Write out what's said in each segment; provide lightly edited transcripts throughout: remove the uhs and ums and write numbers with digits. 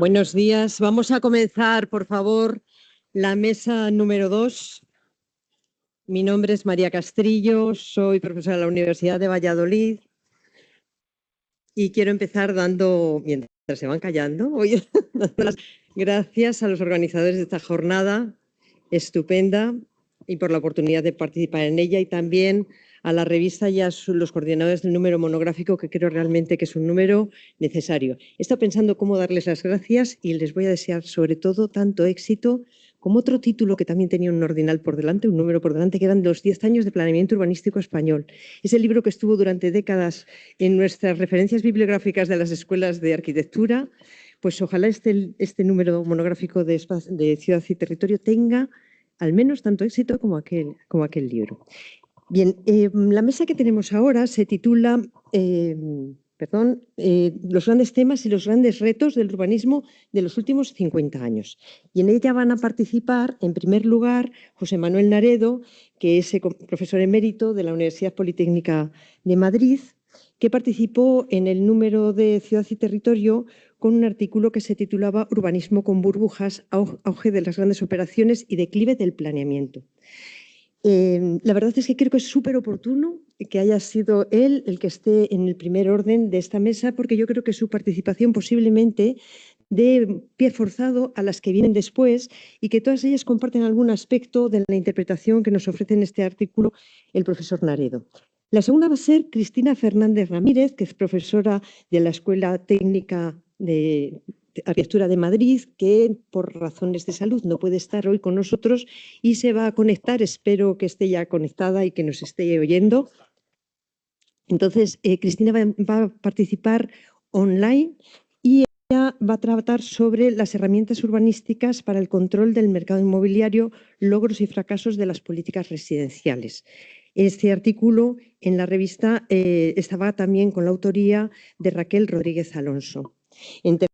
Buenos días. Vamos a comenzar, por favor, la mesa número 2. Mi nombre es María Castrillo, soy profesora de la Universidad de Valladolid y quiero empezar mientras se van callando, dando las gracias a los organizadores de esta jornada estupenda y por la oportunidad de participar en ella, y también a la revista y a los coordinadores del número monográfico, que creo realmente que es un número necesario. He estado pensando cómo darles las gracias y les voy a desear sobre todo tanto éxito como otro título que también tenía un ordinal por delante, un número por delante, que eran los 10 años de planeamiento urbanístico español. Es el libro que estuvo durante décadas en nuestras referencias bibliográficas de las escuelas de arquitectura. Pues ojalá este número monográfico de Ciudad y Territorio tenga al menos tanto éxito como aquel libro. Bien, la mesa que tenemos ahora se titula Los grandes temas y los grandes retos del urbanismo de los últimos 50 años. Y en ella van a participar, en primer lugar, José Manuel Naredo, que es profesor emérito de la Universidad Politécnica de Madrid, que participó en el número de Ciudad y Territorio con un artículo que se titulaba Urbanismo con burbujas, auge de las grandes operaciones y declive del planeamiento. La verdad es que creo que es súper oportuno que haya sido él el que esté en el primer orden de esta mesa, porque yo creo que su participación posiblemente dé pie forzado a las que vienen después y que todas ellas comparten algún aspecto de la interpretación que nos ofrece en este artículo el profesor Naredo. La segunda va a ser Cristina Fernández Ramírez, que es profesora de la Escuela Técnica de Arquitectura de Madrid, que por razones de salud no puede estar hoy con nosotros y se va a conectar. Espero que esté ya conectada y que nos esté oyendo. Entonces, Cristina va a participar online y ella va a tratar sobre las herramientas urbanísticas para el control del mercado inmobiliario, logros y fracasos de las políticas residenciales. Este artículo en la revista estaba también con la autoría de Raquel Rodríguez Alonso. En tercer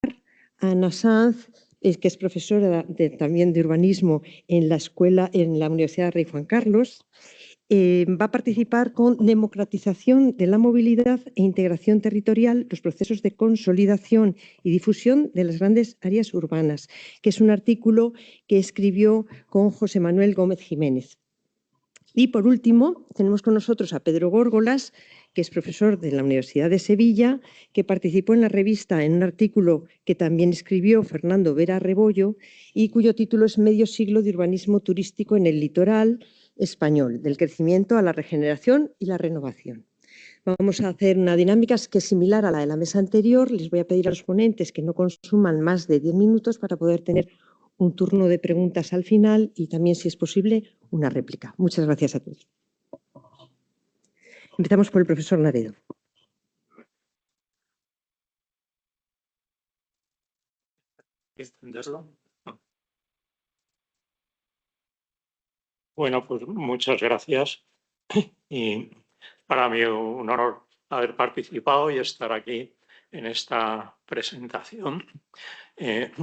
lugar, Ana Sanz, que es profesora también de urbanismo en la Universidad Rey Juan Carlos, va a participar con democratización de la movilidad e integración territorial, los procesos de consolidación y difusión de las grandes áreas urbanas, que es un artículo que escribió con José Manuel Gómez Jiménez. Y por último, tenemos con nosotros a Pedro Górgolas, que es profesor de la Universidad de Sevilla, que participó en la revista en un artículo que también escribió Fernando Vera Rebollo y cuyo título es Medio siglo de urbanismo turístico en el litoral español, del crecimiento a la regeneración y la renovación. Vamos a hacer una dinámica que es similar a la de la mesa anterior. Les voy a pedir a los ponentes que no consuman más de 10 minutos para poder tener un turno de preguntas al final y también, si es posible, una réplica. Muchas gracias a todos. Empezamos por el profesor Naredo. ¿Entenderlo? Bueno, pues muchas gracias. Y para mí un honor haber participado y estar aquí en esta presentación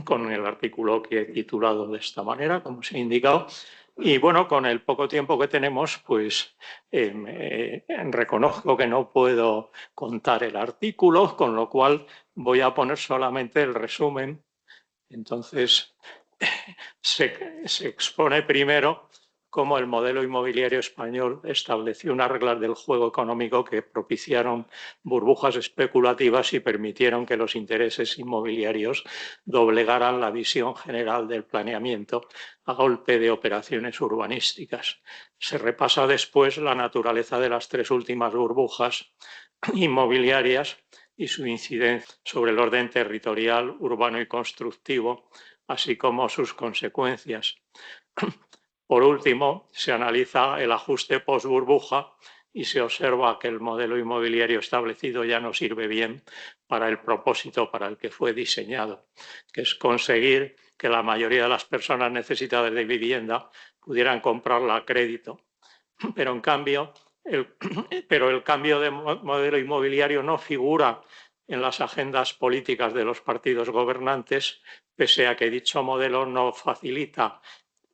con el artículo que he titulado de esta manera, como se ha indicado. Y bueno, con el poco tiempo que tenemos, pues reconozco que no puedo contar el artículo, con lo cual voy a poner solamente el resumen. Entonces, se expone primero cómo el modelo inmobiliario español estableció unas reglas del juego económico que propiciaron burbujas especulativas y permitieron que los intereses inmobiliarios doblegaran la visión general del planeamiento a golpe de operaciones urbanísticas. Se repasa después la naturaleza de las tres últimas burbujas inmobiliarias y su incidencia sobre el orden territorial, urbano y constructivo, así como sus consecuencias. Por último, se analiza el ajuste post-burbuja y se observa que el modelo inmobiliario establecido ya no sirve bien para el propósito para el que fue diseñado, que es conseguir que la mayoría de las personas necesitadas de vivienda pudieran comprarla a crédito. Pero en cambio, el cambio de modelo inmobiliario no figura en las agendas políticas de los partidos gobernantes, pese a que dicho modelo no facilita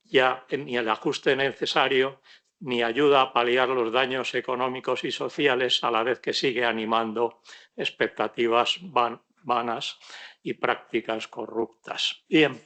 ya ni el ajuste necesario ni ayuda a paliar los daños económicos y sociales, a la vez que sigue animando expectativas vanas y prácticas corruptas. Bien,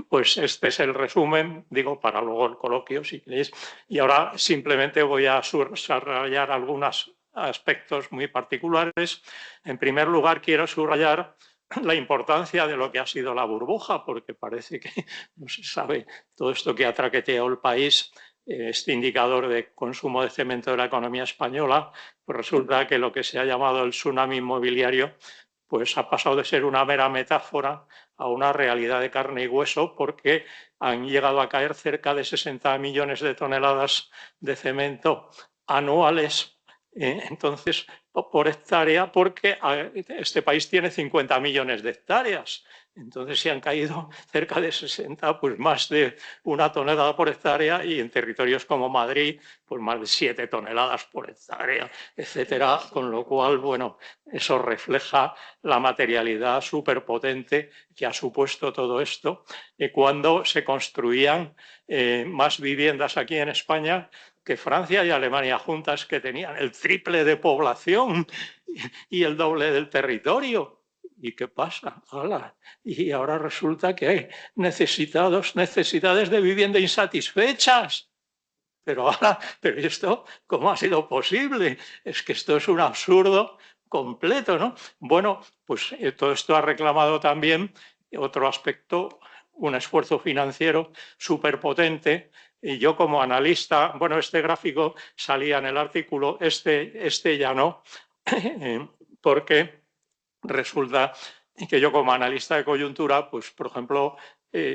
pues este es el resumen, digo, para luego el coloquio, si queréis. Y ahora simplemente voy a subrayar algunos aspectos muy particulares. En primer lugar, quiero subrayar la importancia de lo que ha sido la burbuja, porque parece que no se sabe todo esto que ha traqueteado el país. Este indicador de consumo de cemento de la economía española, pues resulta que lo que se ha llamado el tsunami inmobiliario pues ha pasado de ser una mera metáfora a una realidad de carne y hueso, porque han llegado a caer cerca de 60 millones de toneladas de cemento anuales, entonces, por hectárea, porque este país tiene 50 millones de hectáreas. Entonces, si han caído cerca de 60, pues más de 1 tonelada por hectárea, y en territorios como Madrid, pues más de 7 toneladas por hectárea, etcétera. Con lo cual, bueno, eso refleja la materialidad superpotente que ha supuesto todo esto. Cuando se construían más viviendas aquí en España que Francia y Alemania juntas, que tenían el triple de población y el doble del territorio. ¿Y qué pasa? ¡Hala! Y ahora resulta que hay necesidades de vivienda insatisfechas. Pero esto, ¿cómo ha sido posible? Es que esto es un absurdo completo, ¿no? Bueno, pues todo esto ha reclamado también otro aspecto, un esfuerzo financiero superpotente. Y yo como analista, bueno, este gráfico salía en el artículo, este ya no, porque resulta que yo como analista de coyuntura, pues por ejemplo,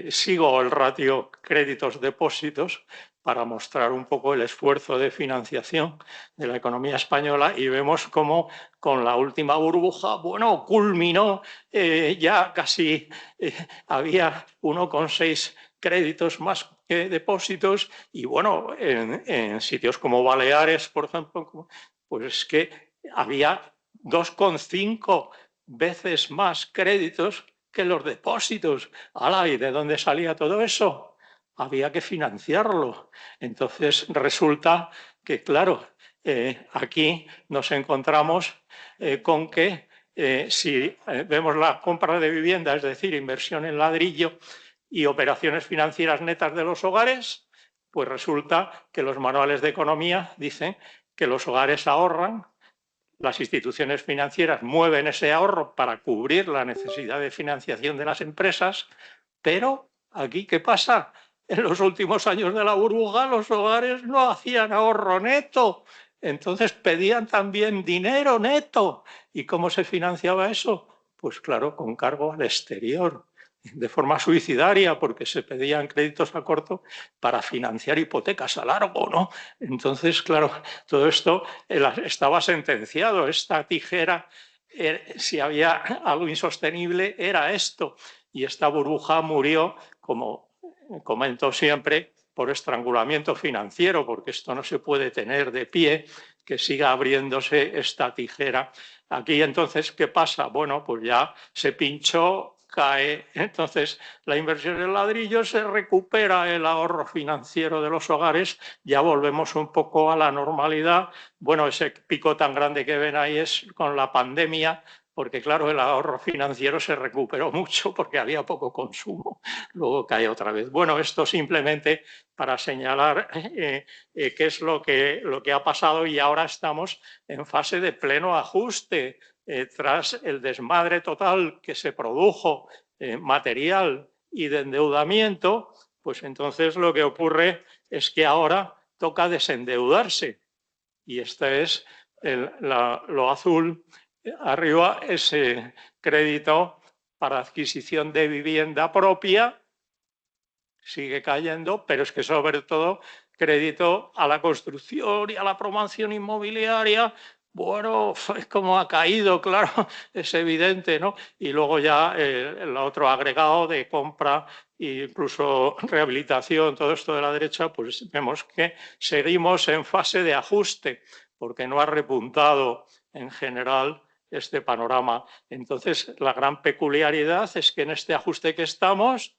sigo el ratio créditos-depósitos para mostrar un poco el esfuerzo de financiación de la economía española, y vemos cómo con la última burbuja, bueno, culminó ya casi, había 1,6 créditos más que depósitos, y bueno, en sitios como Baleares, por ejemplo, pues es que había 2,5 veces más créditos que los depósitos. ¡Hala! ¿Y de dónde salía todo eso? Había que financiarlo. Entonces resulta que, claro, aquí nos encontramos con que si vemos la compra de vivienda, es decir, inversión en ladrillo y operaciones financieras netas de los hogares, pues resulta que los manuales de economía dicen que los hogares ahorran, las instituciones financieras mueven ese ahorro para cubrir la necesidad de financiación de las empresas, pero aquí, ¿qué pasa? En los últimos años de la burbuja, los hogares no hacían ahorro neto, entonces pedían también dinero neto. ¿Y cómo se financiaba eso? Pues claro, con cargo al exterior, de forma suicidaria, porque se pedían créditos a corto para financiar hipotecas a largo, ¿no? Entonces, claro, todo esto estaba sentenciado. Esta tijera, si había algo insostenible, era esto. Y esta burbuja murió, como comento siempre, por estrangulamiento financiero, porque esto no se puede tener de pie, que siga abriéndose esta tijera. Aquí, entonces, ¿qué pasa? Bueno, pues ya se pinchó, cae. Entonces, la inversión en ladrillo, se recupera el ahorro financiero de los hogares, ya volvemos un poco a la normalidad. Bueno, ese pico tan grande que ven ahí es con la pandemia, porque claro, el ahorro financiero se recuperó mucho porque había poco consumo, luego cae otra vez. Bueno, esto simplemente para señalar qué es lo que ha pasado, y ahora estamos en fase de pleno ajuste. Tras el desmadre total que se produjo material y de endeudamiento, pues entonces lo que ocurre es que ahora toca desendeudarse. Y este es lo azul. Arriba, ese crédito para adquisición de vivienda propia sigue cayendo, pero es que sobre todo crédito a la construcción y a la promoción inmobiliaria, bueno, es como ha caído, claro, es evidente, ¿no? Y luego ya el otro agregado de compra e incluso rehabilitación, todo esto de la derecha, pues vemos que seguimos en fase de ajuste, porque no ha repuntado en general este panorama. Entonces, la gran peculiaridad es que en este ajuste que estamos,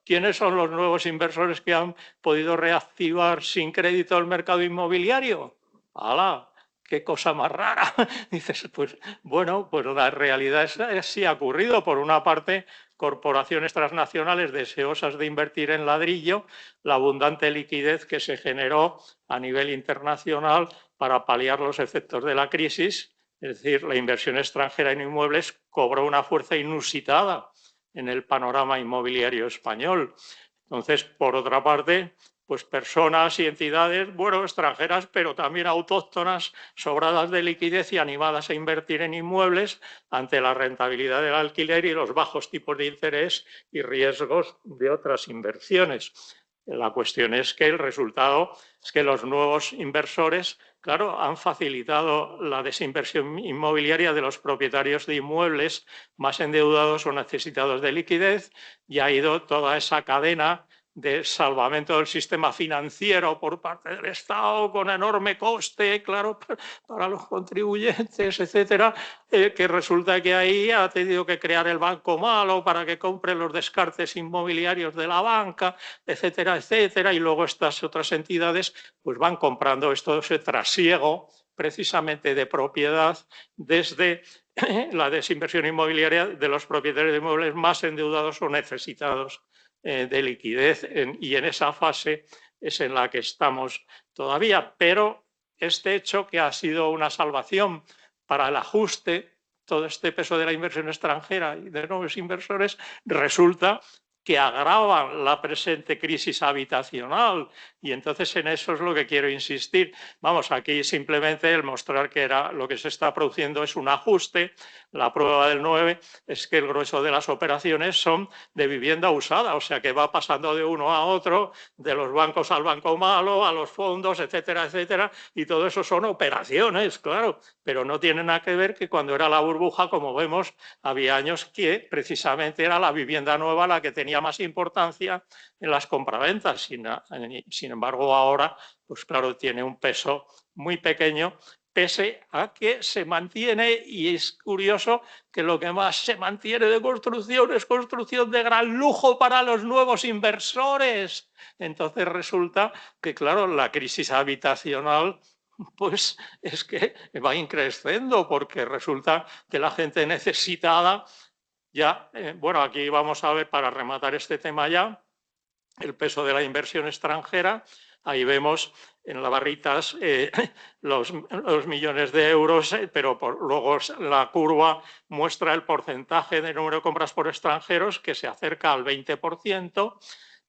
¿quiénes son los nuevos inversores que han podido reactivar sin crédito el mercado inmobiliario? ¡Hala! qué cosa más rara. Dices, pues bueno, pues la realidad es sí ha ocurrido. Por una parte, corporaciones transnacionales deseosas de invertir en ladrillo, la abundante liquidez que se generó a nivel internacional para paliar los efectos de la crisis, es decir, la inversión extranjera en inmuebles cobró una fuerza inusitada en el panorama inmobiliario español. Entonces, por otra parte, pues personas y entidades, bueno, extranjeras, pero también autóctonas, sobradas de liquidez y animadas a invertir en inmuebles ante la rentabilidad del alquiler y los bajos tipos de interés y riesgos de otras inversiones. La cuestión es que el resultado es que los nuevos inversores, claro, han facilitado la desinversión inmobiliaria de los propietarios de inmuebles más endeudados o necesitados de liquidez, y ha ido toda esa cadena de salvamento del sistema financiero por parte del Estado con enorme coste, claro, para los contribuyentes, etcétera, que resulta que ahí ha tenido que crear el banco malo para que compre los descartes inmobiliarios de la banca, etcétera, etcétera, y luego estas otras entidades pues van comprando ese trasiego precisamente de propiedad desde la desinversión inmobiliaria de los propietarios de inmuebles más endeudados o necesitados de liquidez, y en esa fase es en la que estamos todavía. Pero este hecho, que ha sido una salvación para el ajuste, todo este peso de la inversión extranjera y de nuevos inversores, resulta que agravan la presente crisis habitacional, y entonces en eso es lo que quiero insistir. Vamos, aquí simplemente el mostrar que lo que se está produciendo es un ajuste. La prueba del 9 es que el grueso de las operaciones son de vivienda usada, o sea que va pasando de uno a otro, de los bancos al banco malo, a los fondos, etcétera, etcétera, y todo eso son operaciones, claro, pero no tiene nada que ver que cuando era la burbuja, como vemos, había años que precisamente era la vivienda nueva la que tenía más importancia en las compraventas. Sin embargo, ahora, pues claro, tiene un peso muy pequeño, pese a que se mantiene, y es curioso que lo que más se mantiene de construcción es construcción de gran lujo para los nuevos inversores. Entonces resulta que, claro, la crisis habitacional pues es que va increciendo, porque resulta que la gente necesitada ya, bueno, aquí vamos a ver, para rematar este tema ya, el peso de la inversión extranjera. Ahí vemos en las barritas los millones de euros, pero luego la curva muestra el porcentaje de número de compras por extranjeros, que se acerca al 20%,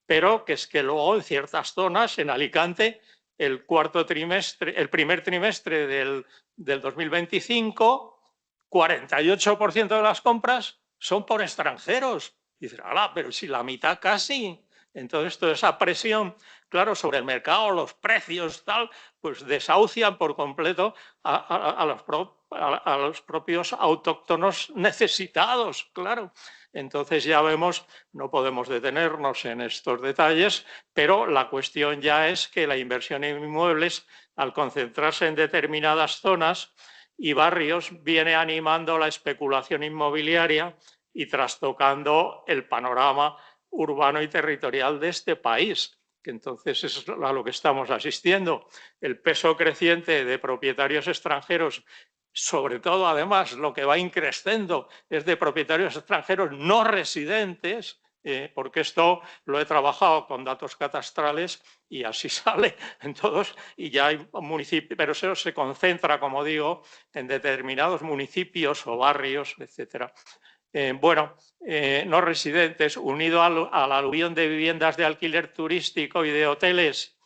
pero que es que luego en ciertas zonas, en Alicante, el primer trimestre del 2025, 48% de las compras son por extranjeros. Y dices, ¡hala! Pero si la mitad casi. Entonces, toda esa presión, claro, sobre el mercado, los precios, tal, pues desahucian por completo a los propios autóctonos necesitados, claro. Entonces ya vemos, no podemos detenernos en estos detalles, pero la cuestión ya es que la inversión en inmuebles, al concentrarse en determinadas zonas y barrios, viene animando la especulación inmobiliaria y trastocando el panorama urbano y territorial de este país, que entonces es a lo que estamos asistiendo. El peso creciente de propietarios extranjeros, sobre todo, además, lo que va increciendo es de propietarios extranjeros no residentes, porque esto lo he trabajado con datos catastrales y así sale en todos, y ya hay municipios, pero eso se concentra, como digo, en determinados municipios o barrios, etcétera. No residentes, unido al aluvión de viviendas de alquiler turístico y de hoteles,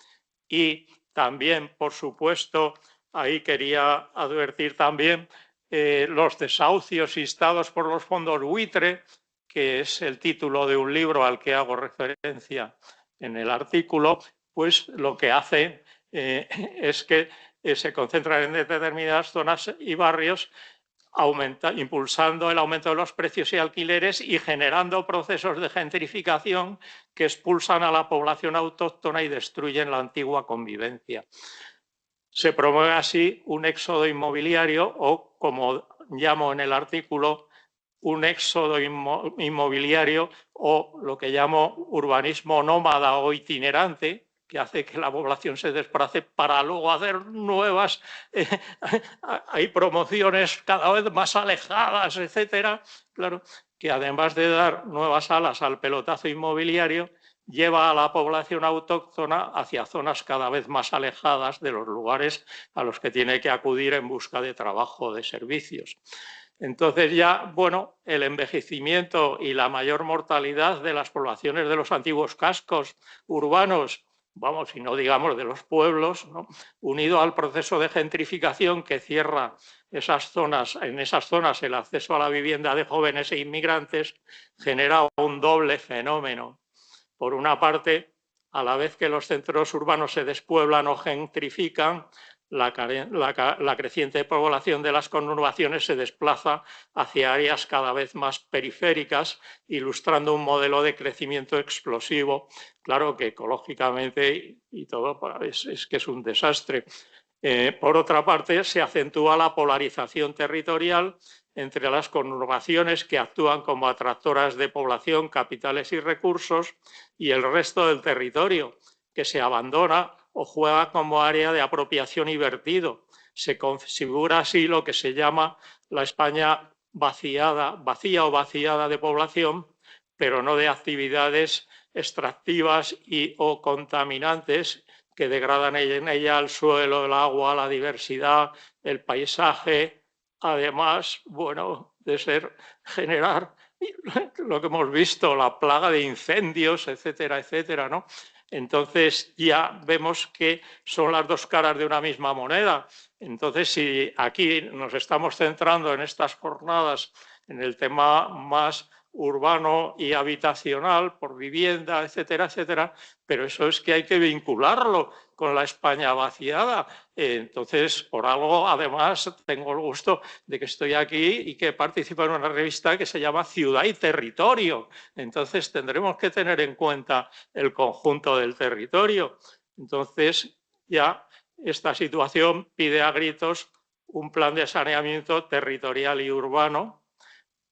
y también, por supuesto, ahí quería advertir también los desahucios instados por los fondos buitre, que es el título de un libro al que hago referencia en el artículo, pues lo que hace es que se concentran en determinadas zonas y barrios, impulsando el aumento de los precios y alquileres y generando procesos de gentrificación que expulsan a la población autóctona y destruyen la antigua convivencia. Se promueve así un éxodo inmobiliario, o, como llamo en el artículo, un éxodo inmobiliario, o lo que llamo urbanismo nómada o itinerante, que hace que la población se desplace para luego hacer nuevas, hay promociones cada vez más alejadas, etcétera. Claro, que además de dar nuevas alas al pelotazo inmobiliario, lleva a la población autóctona hacia zonas cada vez más alejadas de los lugares a los que tiene que acudir en busca de trabajo o de servicios. Entonces ya, bueno, el envejecimiento y la mayor mortalidad de las poblaciones de los antiguos cascos urbanos, vamos, y no digamos de los pueblos, ¿no?, unido al proceso de gentrificación que cierra esas zonas, en esas zonas el acceso a la vivienda de jóvenes e inmigrantes, genera un doble fenómeno. Por una parte, a la vez que los centros urbanos se despueblan o gentrifican, la creciente población de las conurbaciones se desplaza hacia áreas cada vez más periféricas, ilustrando un modelo de crecimiento explosivo. Claro que ecológicamente y todo es que es un desastre. Por otra parte, se acentúa la polarización territorial entre las conurbaciones que actúan como atractoras de población, capitales y recursos, y el resto del territorio, que se abandona o juega como área de apropiación y vertido. Se configura así lo que se llama la España vacía o vaciada de población, pero no de actividades extractivas o contaminantes que degradan en ella el suelo, el agua, la diversidad, el paisaje, además, bueno, de generar lo que hemos visto, la plaga de incendios, etcétera, etcétera, ¿no? Entonces ya vemos que son las dos caras de una misma moneda. Entonces, si aquí nos estamos centrando en estas jornadas en el tema más urbano y habitacional, por vivienda, etcétera, etcétera, pero eso es que hay que vincularlo con la España vaciada. Entonces, por algo, además, tengo el gusto de que estoy aquí y que participo en una revista que se llama Ciudad y Territorio. Entonces, tendremos que tener en cuenta el conjunto del territorio. Entonces, ya esta situación pide a gritos un plan de saneamiento territorial y urbano,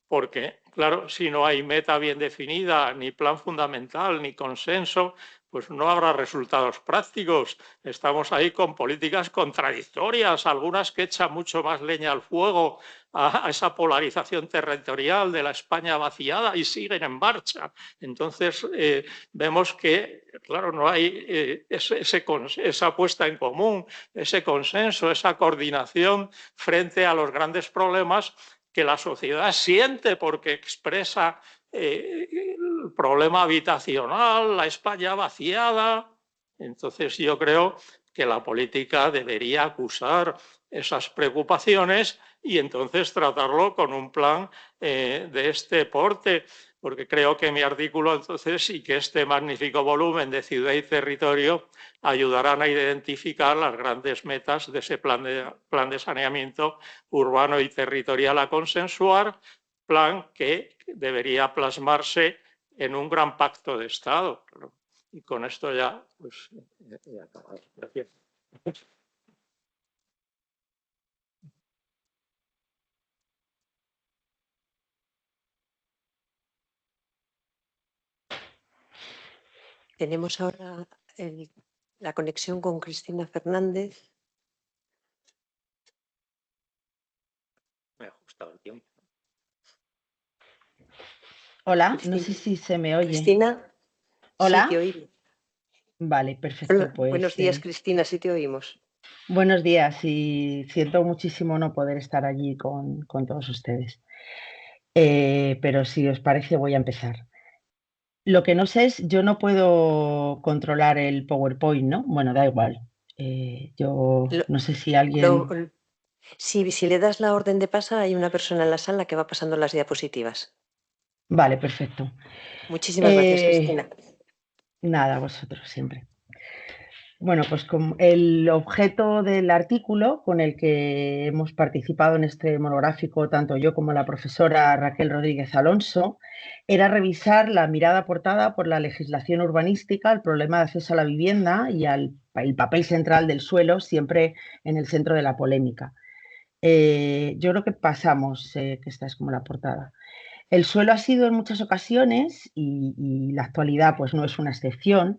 porque, claro, si no hay meta bien definida, ni plan fundamental, ni consenso, pues no habrá resultados prácticos. Estamos ahí con políticas contradictorias, algunas que echan mucho más leña al fuego a esa polarización territorial de la España vaciada y siguen en marcha. Entonces, vemos que, claro, no hay esa puesta en común, ese consenso, esa coordinación frente a los grandes problemas que la sociedad siente porque expresa el problema habitacional, la España vaciada. Entonces yo creo que la política debería acusar esas preocupaciones y entonces tratarlo con un plan de este porte, porque creo que mi artículo entonces y que este magnífico volumen de Ciudad y Territorio ayudarán a identificar las grandes metas de ese plan de saneamiento urbano y territorial a consensuar, plan que debería plasmarse en un gran pacto de Estado. Y con esto ya, pues, he acabado. Gracias. Tenemos ahora la conexión con Cristina Fernández. Me ha ajustado el tiempo. Hola, Cristina. no sé si se me oye. Cristina, Hola. sí te oímos. Vale, perfecto. Pues, buenos días, Cristina, sí te oímos. Buenos días y siento muchísimo no poder estar allí con todos ustedes. Pero si os parece voy a empezar. Lo que no sé es, yo no puedo controlar el PowerPoint, ¿no? Bueno, da igual. Yo no sé si alguien... Si le das la orden de pasar, hay una persona en la sala que va pasando las diapositivas. Vale, perfecto. Muchísimas gracias, Cristina. Nada, vosotros siempre. Bueno, pues el objeto del artículo con el que hemos participado en este monográfico, tanto yo como la profesora Raquel Rodríguez Alonso, era revisar la mirada aportada por la legislación urbanística al problema de acceso a la vivienda y al papel central del suelo, siempre en el centro de la polémica. Yo creo que pasamos, que esta es como la portada. El suelo ha sido en muchas ocasiones, y la actualidad pues no es una excepción,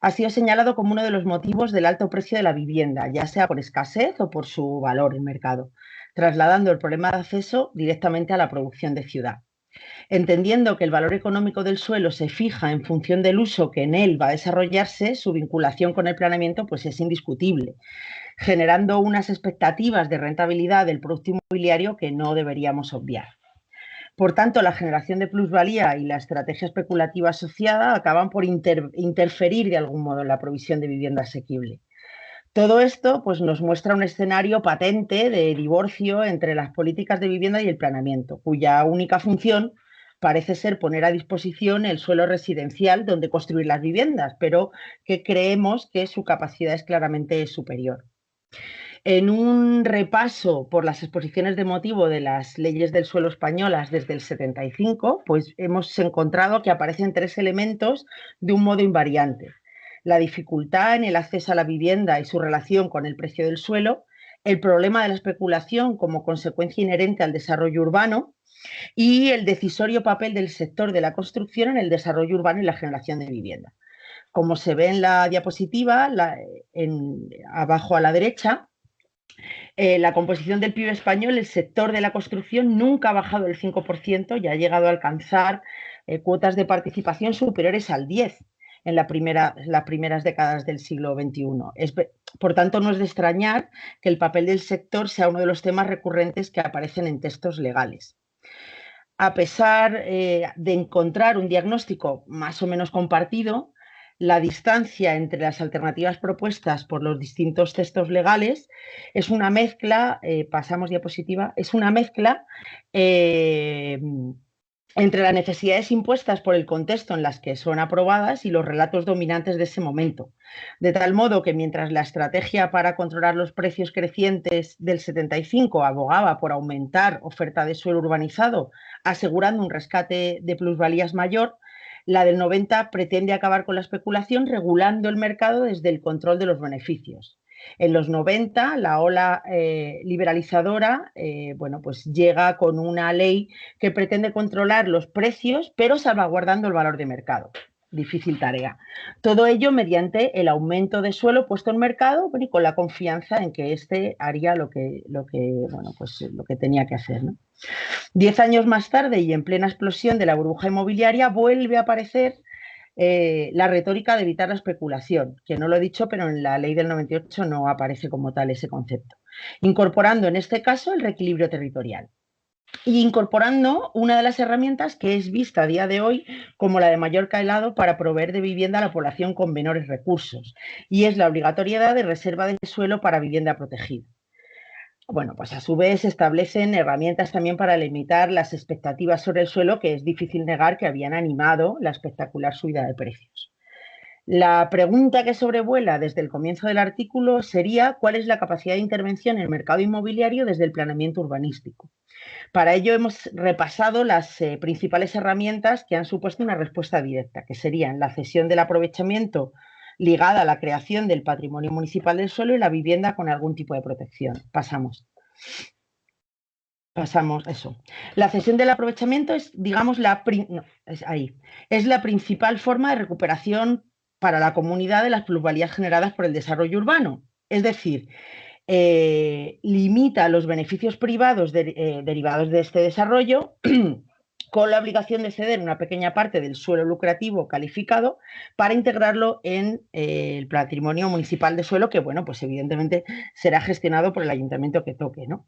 ha sido señalado como uno de los motivos del alto precio de la vivienda, ya sea por escasez o por su valor en mercado, trasladando el problema de acceso directamente a la producción de ciudad. Entendiendo que el valor económico del suelo se fija en función del uso que en él va a desarrollarse, su vinculación con el planeamiento pues es indiscutible, generando unas expectativas de rentabilidad del producto inmobiliario que no deberíamos obviar. Por tanto, la generación de plusvalía y la estrategia especulativa asociada acaban por interferir de algún modo en la provisión de vivienda asequible. Todo esto pues, nos muestra un escenario patente de divorcio entre las políticas de vivienda y el planeamiento, cuya única función parece ser poner a disposición el suelo residencial donde construir las viviendas, pero que creemos que su capacidad es claramente superior. En un repaso por las exposiciones de motivo de las leyes del suelo españolas desde el 75, pues hemos encontrado que aparecen 3 elementos de un modo invariante: la dificultad en el acceso a la vivienda y su relación con el precio del suelo, el problema de la especulación como consecuencia inherente al desarrollo urbano y el decisorio papel del sector de la construcción en el desarrollo urbano y la generación de vivienda. Como se ve en la diapositiva, abajo a la derecha, la composición del PIB español, el sector de la construcción nunca ha bajado del 5% y ha llegado a alcanzar cuotas de participación superiores al 10% en las primeras décadas del siglo XXI. Por tanto, no es de extrañar que el papel del sector sea uno de los temas recurrentes que aparecen en textos legales. A pesar de encontrar un diagnóstico más o menos compartido, la distancia entre las alternativas propuestas por los distintos textos legales es una mezcla, pasamos diapositiva, es una mezcla entre las necesidades impuestas por el contexto en las que son aprobadas y los relatos dominantes de ese momento. De tal modo que mientras la estrategia para controlar los precios crecientes del 75 abogaba por aumentar oferta de suelo urbanizado, asegurando un rescate de plusvalías mayor, la del 90 pretende acabar con la especulación regulando el mercado desde el control de los beneficios. En los 90, la ola liberalizadora bueno, pues llega con una ley que pretende controlar los precios, pero salvaguardando el valor de mercado. Difícil tarea. Todo ello mediante el aumento de suelo puesto en mercado, bueno, y con la confianza en que éste haría lo que tenía que hacer, ¿no? 10 años más tarde y en plena explosión de la burbuja inmobiliaria vuelve a aparecer la retórica de evitar la especulación, que no lo he dicho, pero en la ley del 98 no aparece como tal ese concepto, incorporando en este caso el reequilibrio territorial y incorporando una de las herramientas que es vista a día de hoy como la de mayor calado para proveer de vivienda a la población con menores recursos, y es la obligatoriedad de reserva de suelo para vivienda protegida. Bueno, pues a su vez se establecen herramientas también para limitar las expectativas sobre el suelo, que es difícil negar que habían animado la espectacular subida de precios. La pregunta que sobrevuela desde el comienzo del artículo sería ¿cuál es la capacidad de intervención en el mercado inmobiliario desde el planeamiento urbanístico? Para ello hemos repasado las principales herramientas que han supuesto una respuesta directa, que serían la cesión del aprovechamiento ligada a la creación del patrimonio municipal del suelo y la vivienda con algún tipo de protección. Pasamos eso. La cesión del aprovechamiento es, digamos, es la principal forma de recuperación para la comunidad de las plusvalías generadas por el desarrollo urbano. Es decir, limita los beneficios privados derivados de este desarrollo con la obligación de ceder una pequeña parte del suelo lucrativo calificado para integrarlo en el patrimonio municipal de suelo, que, bueno, pues evidentemente será gestionado por el ayuntamiento que toque, ¿no?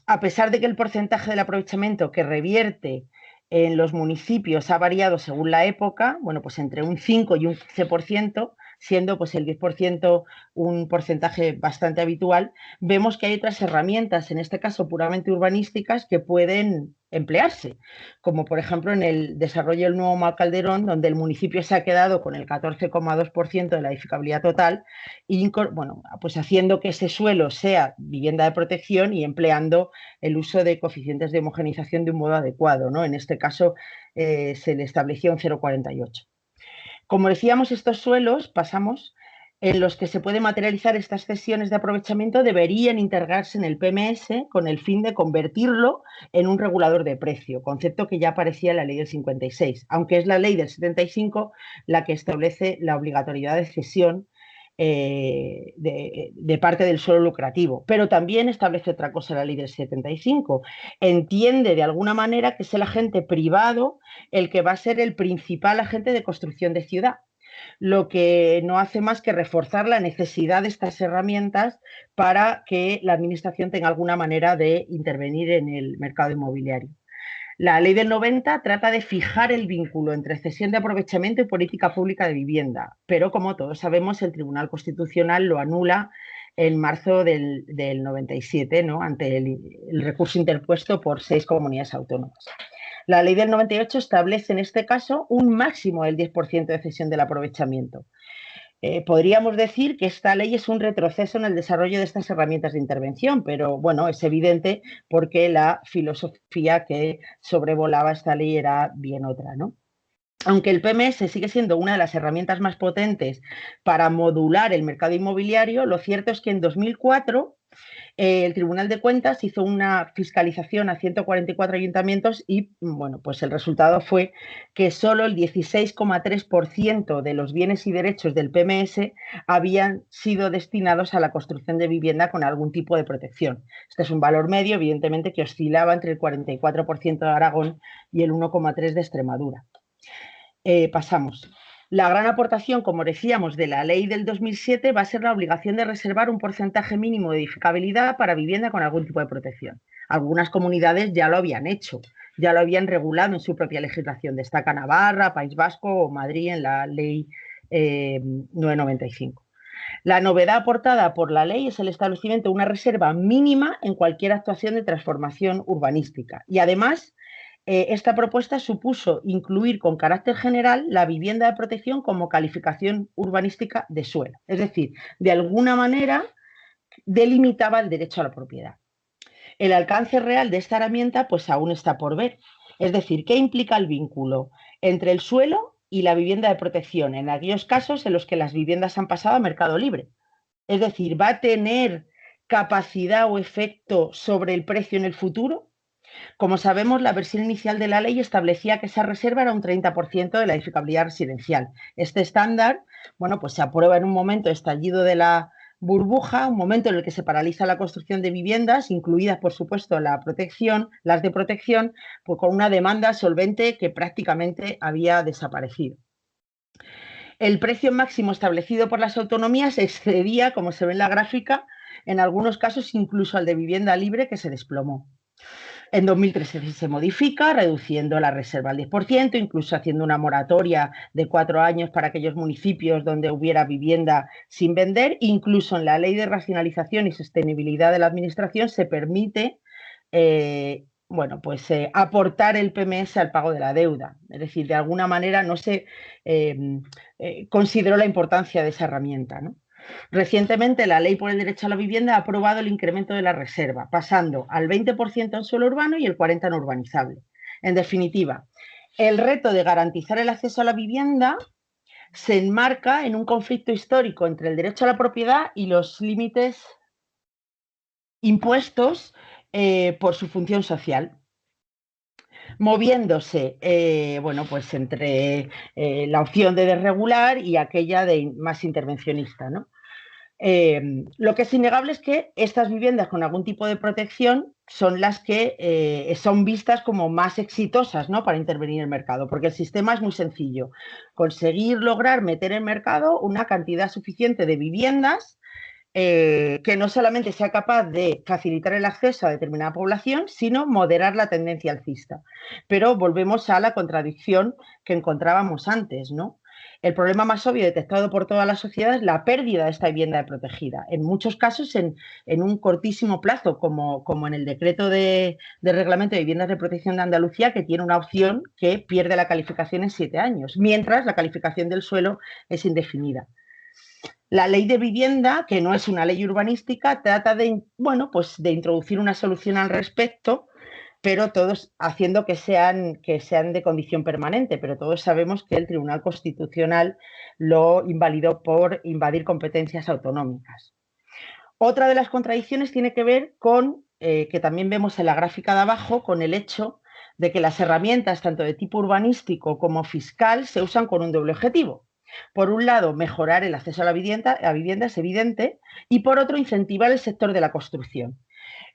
A pesar de que el porcentaje del aprovechamiento que revierte en los municipios ha variado según la época, bueno, pues entre un 5 y un 15%, siendo pues el 10% un porcentaje bastante habitual, vemos que hay otras herramientas, en este caso puramente urbanísticas, que pueden emplearse, como por ejemplo en el desarrollo del nuevo Mal Calderón, donde el municipio se ha quedado con el 14,2% de la edificabilidad total, y bueno, pues haciendo que ese suelo sea vivienda de protección y empleando el uso de coeficientes de homogeneización de un modo adecuado, ¿no? En este caso se le estableció un 0,48. Como decíamos, estos suelos, pasamos, en los que se puede materializar estas cesiones de aprovechamiento deberían integrarse en el PMS con el fin de convertirlo en un regulador de precio, concepto que ya aparecía en la ley del 56, aunque es la ley del 75 la que establece la obligatoriedad de cesión de parte del suelo lucrativo, pero también establece otra cosa la ley del 75. Entiende de alguna manera que es el agente privado el que va a ser el principal agente de construcción de ciudad, lo que no hace más que reforzar la necesidad de estas herramientas para que la administración tenga alguna manera de intervenir en el mercado inmobiliario. La ley del 90 trata de fijar el vínculo entre cesión de aprovechamiento y política pública de vivienda, pero como todos sabemos, el Tribunal Constitucional lo anula en marzo del 97, ¿no? Ante el recurso interpuesto por 6 comunidades autónomas. La ley del 98 establece en este caso un máximo del 10% de cesión del aprovechamiento. Podríamos decir que esta ley es un retroceso en el desarrollo de estas herramientas de intervención, pero bueno, es evidente porque la filosofía que sobrevolaba esta ley era bien otra, ¿no? Aunque el PMS sigue siendo una de las herramientas más potentes para modular el mercado inmobiliario, lo cierto es que en 2004 el Tribunal de Cuentas hizo una fiscalización a 144 ayuntamientos y, bueno, pues el resultado fue que solo el 16,3% de los bienes y derechos del PMS habían sido destinados a la construcción de vivienda con algún tipo de protección. Este es un valor medio, evidentemente, que oscilaba entre el 44% de Aragón y el 1,3% de Extremadura. Pasamos. La gran aportación, como decíamos, de la ley del 2007 va a ser la obligación de reservar un porcentaje mínimo de edificabilidad para vivienda con algún tipo de protección. Algunas comunidades ya lo habían hecho, ya lo habían regulado en su propia legislación. Destaca Navarra, País Vasco o Madrid en la ley 995. La novedad aportada por la ley es el establecimiento de una reserva mínima en cualquier actuación de transformación urbanística. Y además, esta propuesta supuso incluir con carácter general la vivienda de protección como calificación urbanística de suelo. Es decir, de alguna manera delimitaba el derecho a la propiedad. El alcance real de esta herramienta pues aún está por ver. Es decir, ¿qué implica el vínculo entre el suelo y la vivienda de protección en aquellos casos en los que las viviendas han pasado a mercado libre? Es decir, ¿va a tener capacidad o efecto sobre el precio en el futuro? Como sabemos, la versión inicial de la ley establecía que esa reserva era un 30% de la edificabilidad residencial. Este estándar, bueno, pues se aprueba en un momento de estallido de la burbuja, un momento en el que se paraliza la construcción de viviendas, incluidas, por supuesto, las de protección, pues con una demanda solvente que prácticamente había desaparecido. El precio máximo establecido por las autonomías excedía, como se ve en la gráfica, en algunos casos incluso al de vivienda libre, que se desplomó. En 2013 se modifica, reduciendo la reserva al 10%, incluso haciendo una moratoria de 4 años para aquellos municipios donde hubiera vivienda sin vender. Incluso en la Ley de Racionalización y Sostenibilidad de la Administración se permite aportar el PMS al pago de la deuda. Es decir, de alguna manera no se consideró la importancia de esa herramienta, ¿no? Recientemente, la Ley por el Derecho a la Vivienda ha aprobado el incremento de la reserva, pasando al 20% en suelo urbano y el 40% en urbanizable. En definitiva, el reto de garantizar el acceso a la vivienda se enmarca en un conflicto histórico entre el derecho a la propiedad y los límites impuestos por su función social, moviéndose entre la opción de desregular y aquella de más intervencionista, ¿no? Lo que es innegable es que estas viviendas con algún tipo de protección son las que son vistas como más exitosas, ¿no?, para intervenir en el mercado, porque el sistema es muy sencillo. Conseguir lograr meter en el mercado una cantidad suficiente de viviendas que no solamente sea capaz de facilitar el acceso a determinada población, sino moderar la tendencia alcista. Pero volvemos a la contradicción que encontrábamos antes, ¿no? El problema más obvio detectado por toda la sociedad es la pérdida de esta vivienda protegida. En muchos casos, en un cortísimo plazo, como en el decreto de reglamento de viviendas de protección de Andalucía, que tiene una opción que pierde la calificación en 7 años, mientras la calificación del suelo es indefinida. La ley de vivienda, que no es una ley urbanística, trata de introducir una solución al respecto, pero todos haciendo que sean de condición permanente, pero todos sabemos que el Tribunal Constitucional lo invalidó por invadir competencias autonómicas. Otra de las contradicciones tiene que ver con, que también vemos en la gráfica de abajo, con el hecho de que las herramientas tanto de tipo urbanístico como fiscal se usan con un doble objetivo. Por un lado, mejorar el acceso a la vivienda es evidente, y por otro, incentivar el sector de la construcción.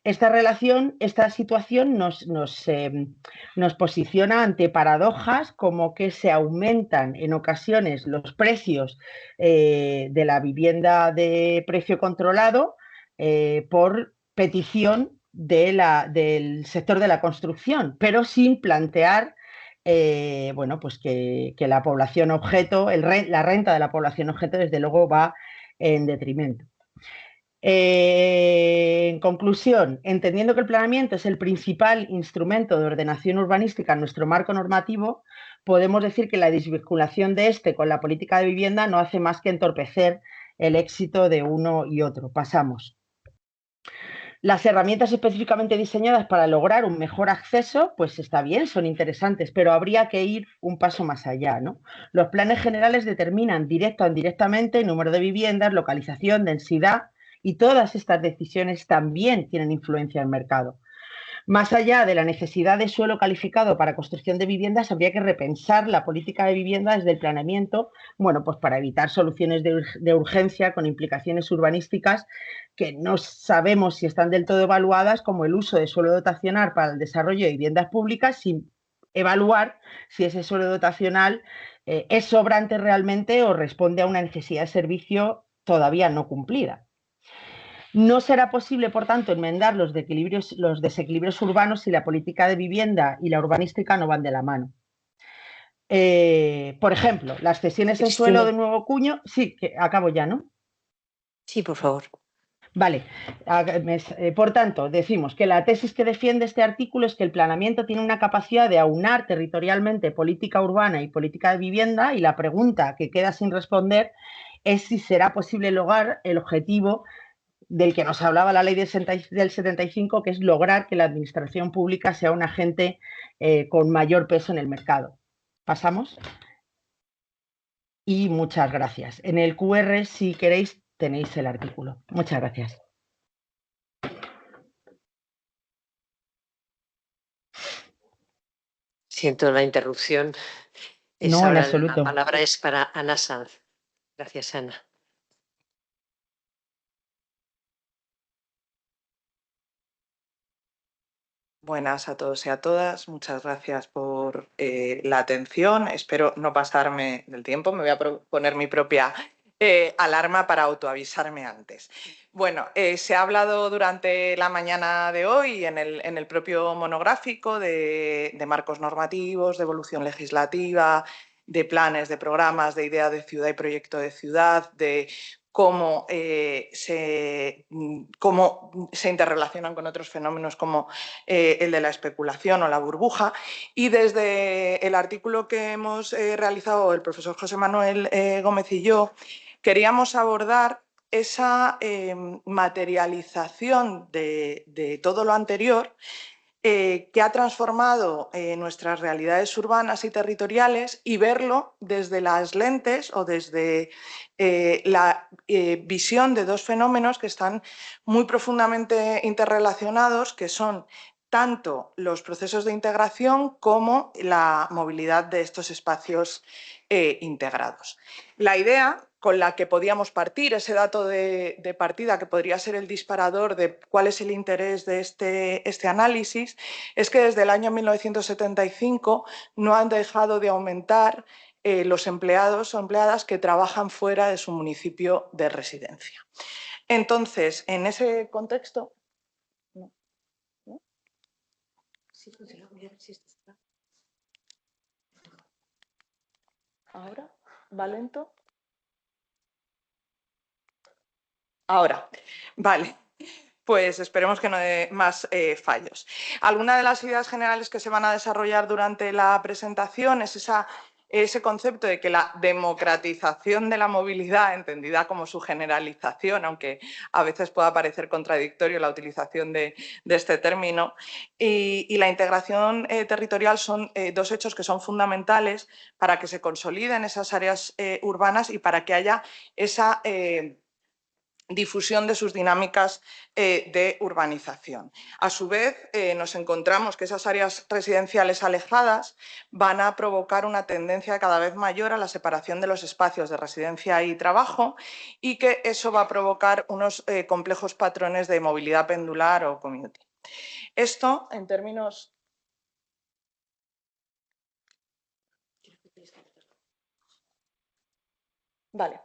Esta situación nos posiciona ante paradojas como que se aumentan en ocasiones los precios de la vivienda de precio controlado por petición del sector de la construcción, pero sin plantear bueno, pues que la población objeto, la renta de la población objeto, desde luego va en detrimento. En conclusión, entendiendo que el planeamiento es el principal instrumento de ordenación urbanística en nuestro marco normativo, podemos decir que la desvinculación de este con la política de vivienda no hace más que entorpecer el éxito de uno y otro. Pasamos. Las herramientas específicamente diseñadas para lograr un mejor acceso, pues está bien, son interesantes, pero habría que ir un paso más allá, ¿no? Los planes generales determinan directa o indirectamente el número de viviendas, localización, densidad, y todas estas decisiones también tienen influencia en el mercado. Más allá de la necesidad de suelo calificado para construcción de viviendas, habría que repensar la política de vivienda desde el planeamiento, bueno, pues para evitar soluciones de urgencia con implicaciones urbanísticas que no sabemos si están del todo evaluadas, como el uso de suelo dotacional para el desarrollo de viviendas públicas, sin evaluar si ese suelo dotacional es sobrante realmente o responde a una necesidad de servicio todavía no cumplida. No será posible, por tanto, enmendar los desequilibrios urbanos si la política de vivienda y la urbanística no van de la mano. Por ejemplo, las cesiones en suelo de nuevo cuño... Sí, que acabo ya, ¿no? Sí, por favor. Vale, por tanto, decimos que la tesis que defiende este artículo es que el planeamiento tiene una capacidad de aunar territorialmente política urbana y política de vivienda, y la pregunta que queda sin responder es si será posible lograr el objetivo del que nos hablaba la ley del 75, que es lograr que la administración pública sea un agente con mayor peso en el mercado. Pasamos. Y muchas gracias. En el QR, si queréis, tenéis el artículo. Muchas gracias. Siento la interrupción. No, en absoluto. La palabra es para Ana Sanz. Gracias, Ana. Buenas a todos y a todas. Muchas gracias por la atención. Espero no pasarme del tiempo. Me voy a poner mi propia alarma para autoavisarme antes. Bueno, se ha hablado durante la mañana de hoy en el propio monográfico de marcos normativos, de evolución legislativa, de planes, de programas, de idea de ciudad y proyecto de ciudad, de cómo se interrelacionan con otros fenómenos como el de la especulación o la burbuja. Y desde el artículo que hemos realizado el profesor José Manuel Gómez y yo, queríamos abordar esa materialización de todo lo anterior que ha transformado nuestras realidades urbanas y territoriales, y verlo desde las lentes o desde la visión de dos fenómenos que están muy profundamente interrelacionados, que son tanto los procesos de integración como la movilidad de estos espacios integrados. La idea con la que podíamos partir, ese dato de partida que podría ser el disparador de cuál es el interés de este análisis, es que desde el año 1975 no han dejado de aumentar los empleados o empleadas que trabajan fuera de su municipio de residencia. Entonces, en ese contexto... Sí, funciona. ¿Ahora? ¿Va lento? Ahora, vale. Pues esperemos que no dé más fallos. Alguna de las ideas generales que se van a desarrollar durante la presentación es esa ese concepto de que la democratización de la movilidad, entendida como su generalización, aunque a veces pueda parecer contradictorio la utilización de este término, y la integración territorial son dos hechos que son fundamentales para que se consoliden esas áreas urbanas y para que haya esa difusión de sus dinámicas de urbanización. A su vez, nos encontramos que esas áreas residenciales alejadas van a provocar una tendencia cada vez mayor a la separación de los espacios de residencia y trabajo y que eso va a provocar unos complejos patrones de movilidad pendular o commuting. Esto, en términos... Vale.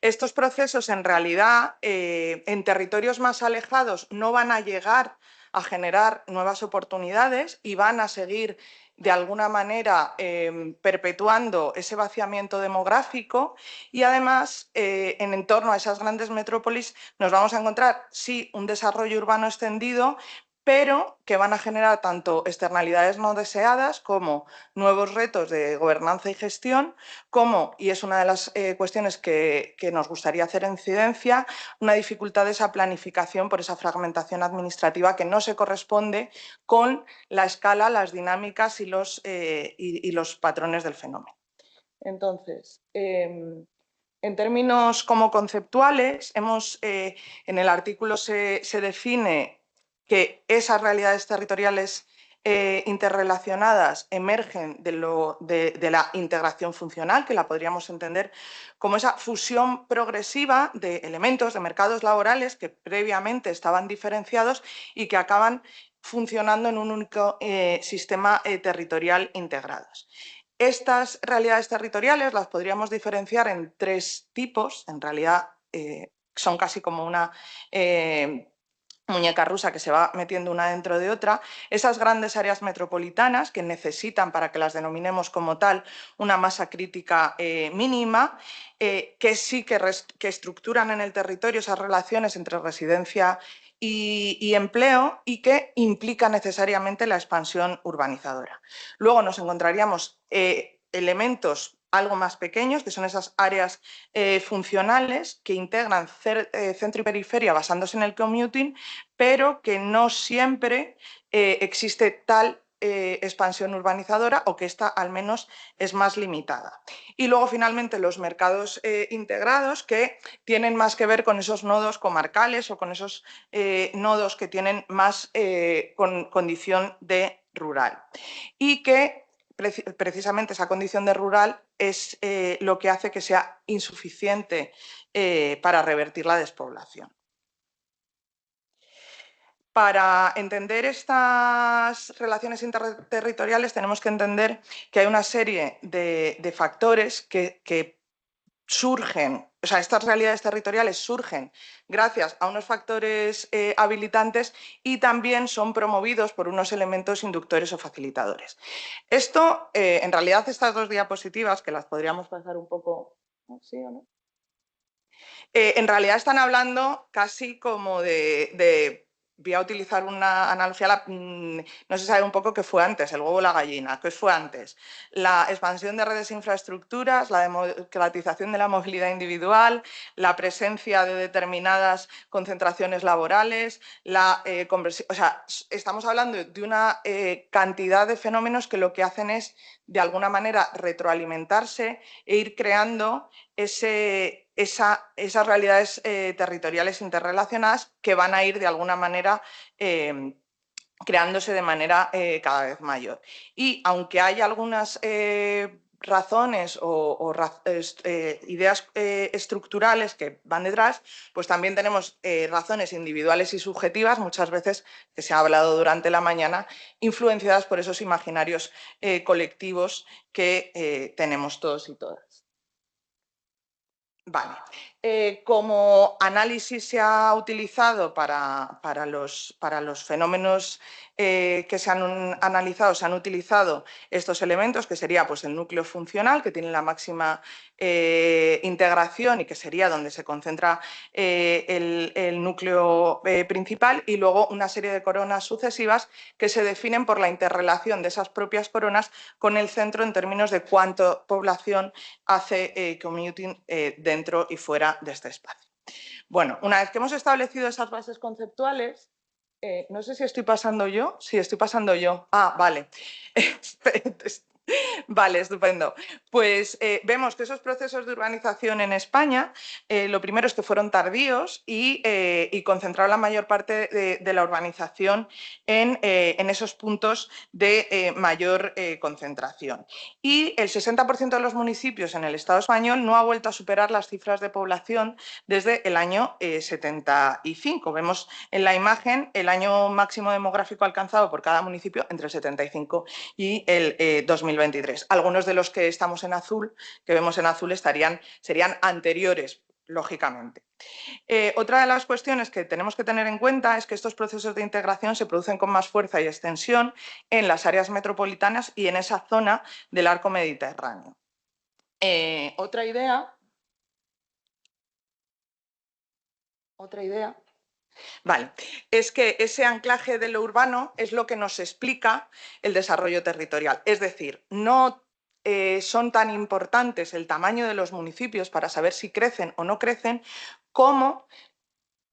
Estos procesos en realidad en territorios más alejados no van a llegar a generar nuevas oportunidades y van a seguir de alguna manera perpetuando ese vaciamiento demográfico y además en torno a esas grandes metrópolis nos vamos a encontrar sí un desarrollo urbano extendido, pero que van a generar tanto externalidades no deseadas como nuevos retos de gobernanza y gestión, como, y es una de las cuestiones que nos gustaría hacer incidencia, una dificultad de esa planificación por esa fragmentación administrativa que no se corresponde con la escala, las dinámicas y los patrones del fenómeno. Entonces, en términos como conceptuales, en el artículo se define que esas realidades territoriales interrelacionadas emergen de la integración funcional, que la podríamos entender como esa fusión progresiva de elementos de mercados laborales que previamente estaban diferenciados y que acaban funcionando en un único sistema territorial integrados. Estas realidades territoriales las podríamos diferenciar en tres tipos, en realidad son casi como una muñeca rusa que se va metiendo una dentro de otra, esas grandes áreas metropolitanas que necesitan, para que las denominemos como tal, una masa crítica mínima, que sí que estructuran en el territorio esas relaciones entre residencia y empleo y que implica necesariamente la expansión urbanizadora. Luego nos encontraríamos elementos algo más pequeños, que son esas áreas funcionales que integran centro y periferia basándose en el commuting, pero que no siempre existe tal expansión urbanizadora o que esta al menos es más limitada. Y luego finalmente los mercados integrados que tienen más que ver con esos nodos comarcales o con esos nodos que tienen más condición de rural y que precisamente esa condición de rural es lo que hace que sea insuficiente para revertir la despoblación. Para entender estas relaciones interterritoriales tenemos que entender que hay una serie de factores que surgen, o sea, estas realidades territoriales surgen gracias a unos factores habilitantes y también son promovidos por unos elementos inductores o facilitadores. Esto, en realidad, estas dos diapositivas, que las podríamos pasar un poco, ¿sí o no? En realidad están hablando casi como voy a utilizar una analogía, no se sabe un poco qué fue antes, el huevo o la gallina, qué fue antes. La expansión de redes e infraestructuras, la democratización de la movilidad individual, la presencia de determinadas concentraciones laborales, la conversión, o sea, estamos hablando de una cantidad de fenómenos que lo que hacen es, de alguna manera, retroalimentarse e ir creando esas realidades territoriales interrelacionadas que van a ir de alguna manera creándose de manera cada vez mayor. Y aunque hay algunas razones o ideas estructurales que van detrás, pues también tenemos razones individuales y subjetivas, muchas veces, que se ha hablado durante la mañana, influenciadas por esos imaginarios colectivos que tenemos todos y todas. Vale. como análisis se ha utilizado para los fenómenos que se han analizado, se han utilizado estos elementos, que sería pues, el núcleo funcional, que tiene la máxima integración y que sería donde se concentra el núcleo principal, y luego una serie de coronas sucesivas que se definen por la interrelación de esas propias coronas con el centro en términos de cuánta población hace commuting dentro y fuera de este espacio. Bueno, una vez que hemos establecido esas bases conceptuales, no sé si estoy pasando yo. Sí, estoy pasando yo. Ah, vale. Vale, estupendo. Pues vemos que esos procesos de urbanización en España, lo primero es que fueron tardíos y concentraron la mayor parte de la urbanización en esos puntos de mayor concentración. Y el 60% de los municipios en el Estado español no ha vuelto a superar las cifras de población desde el año 75. Vemos en la imagen el año máximo demográfico alcanzado por cada municipio entre el 75 y el 2023. Algunos de los que estamos en azul, que vemos en azul, serían anteriores, lógicamente. Otra de las cuestiones que tenemos que tener en cuenta es que estos procesos de integración se producen con más fuerza y extensión en las áreas metropolitanas y en esa zona del arco mediterráneo. Otra idea. Vale, es que ese anclaje de lo urbano es lo que nos explica el desarrollo territorial. Es decir, no son tan importantes el tamaño de los municipios para saber si crecen o no crecen, como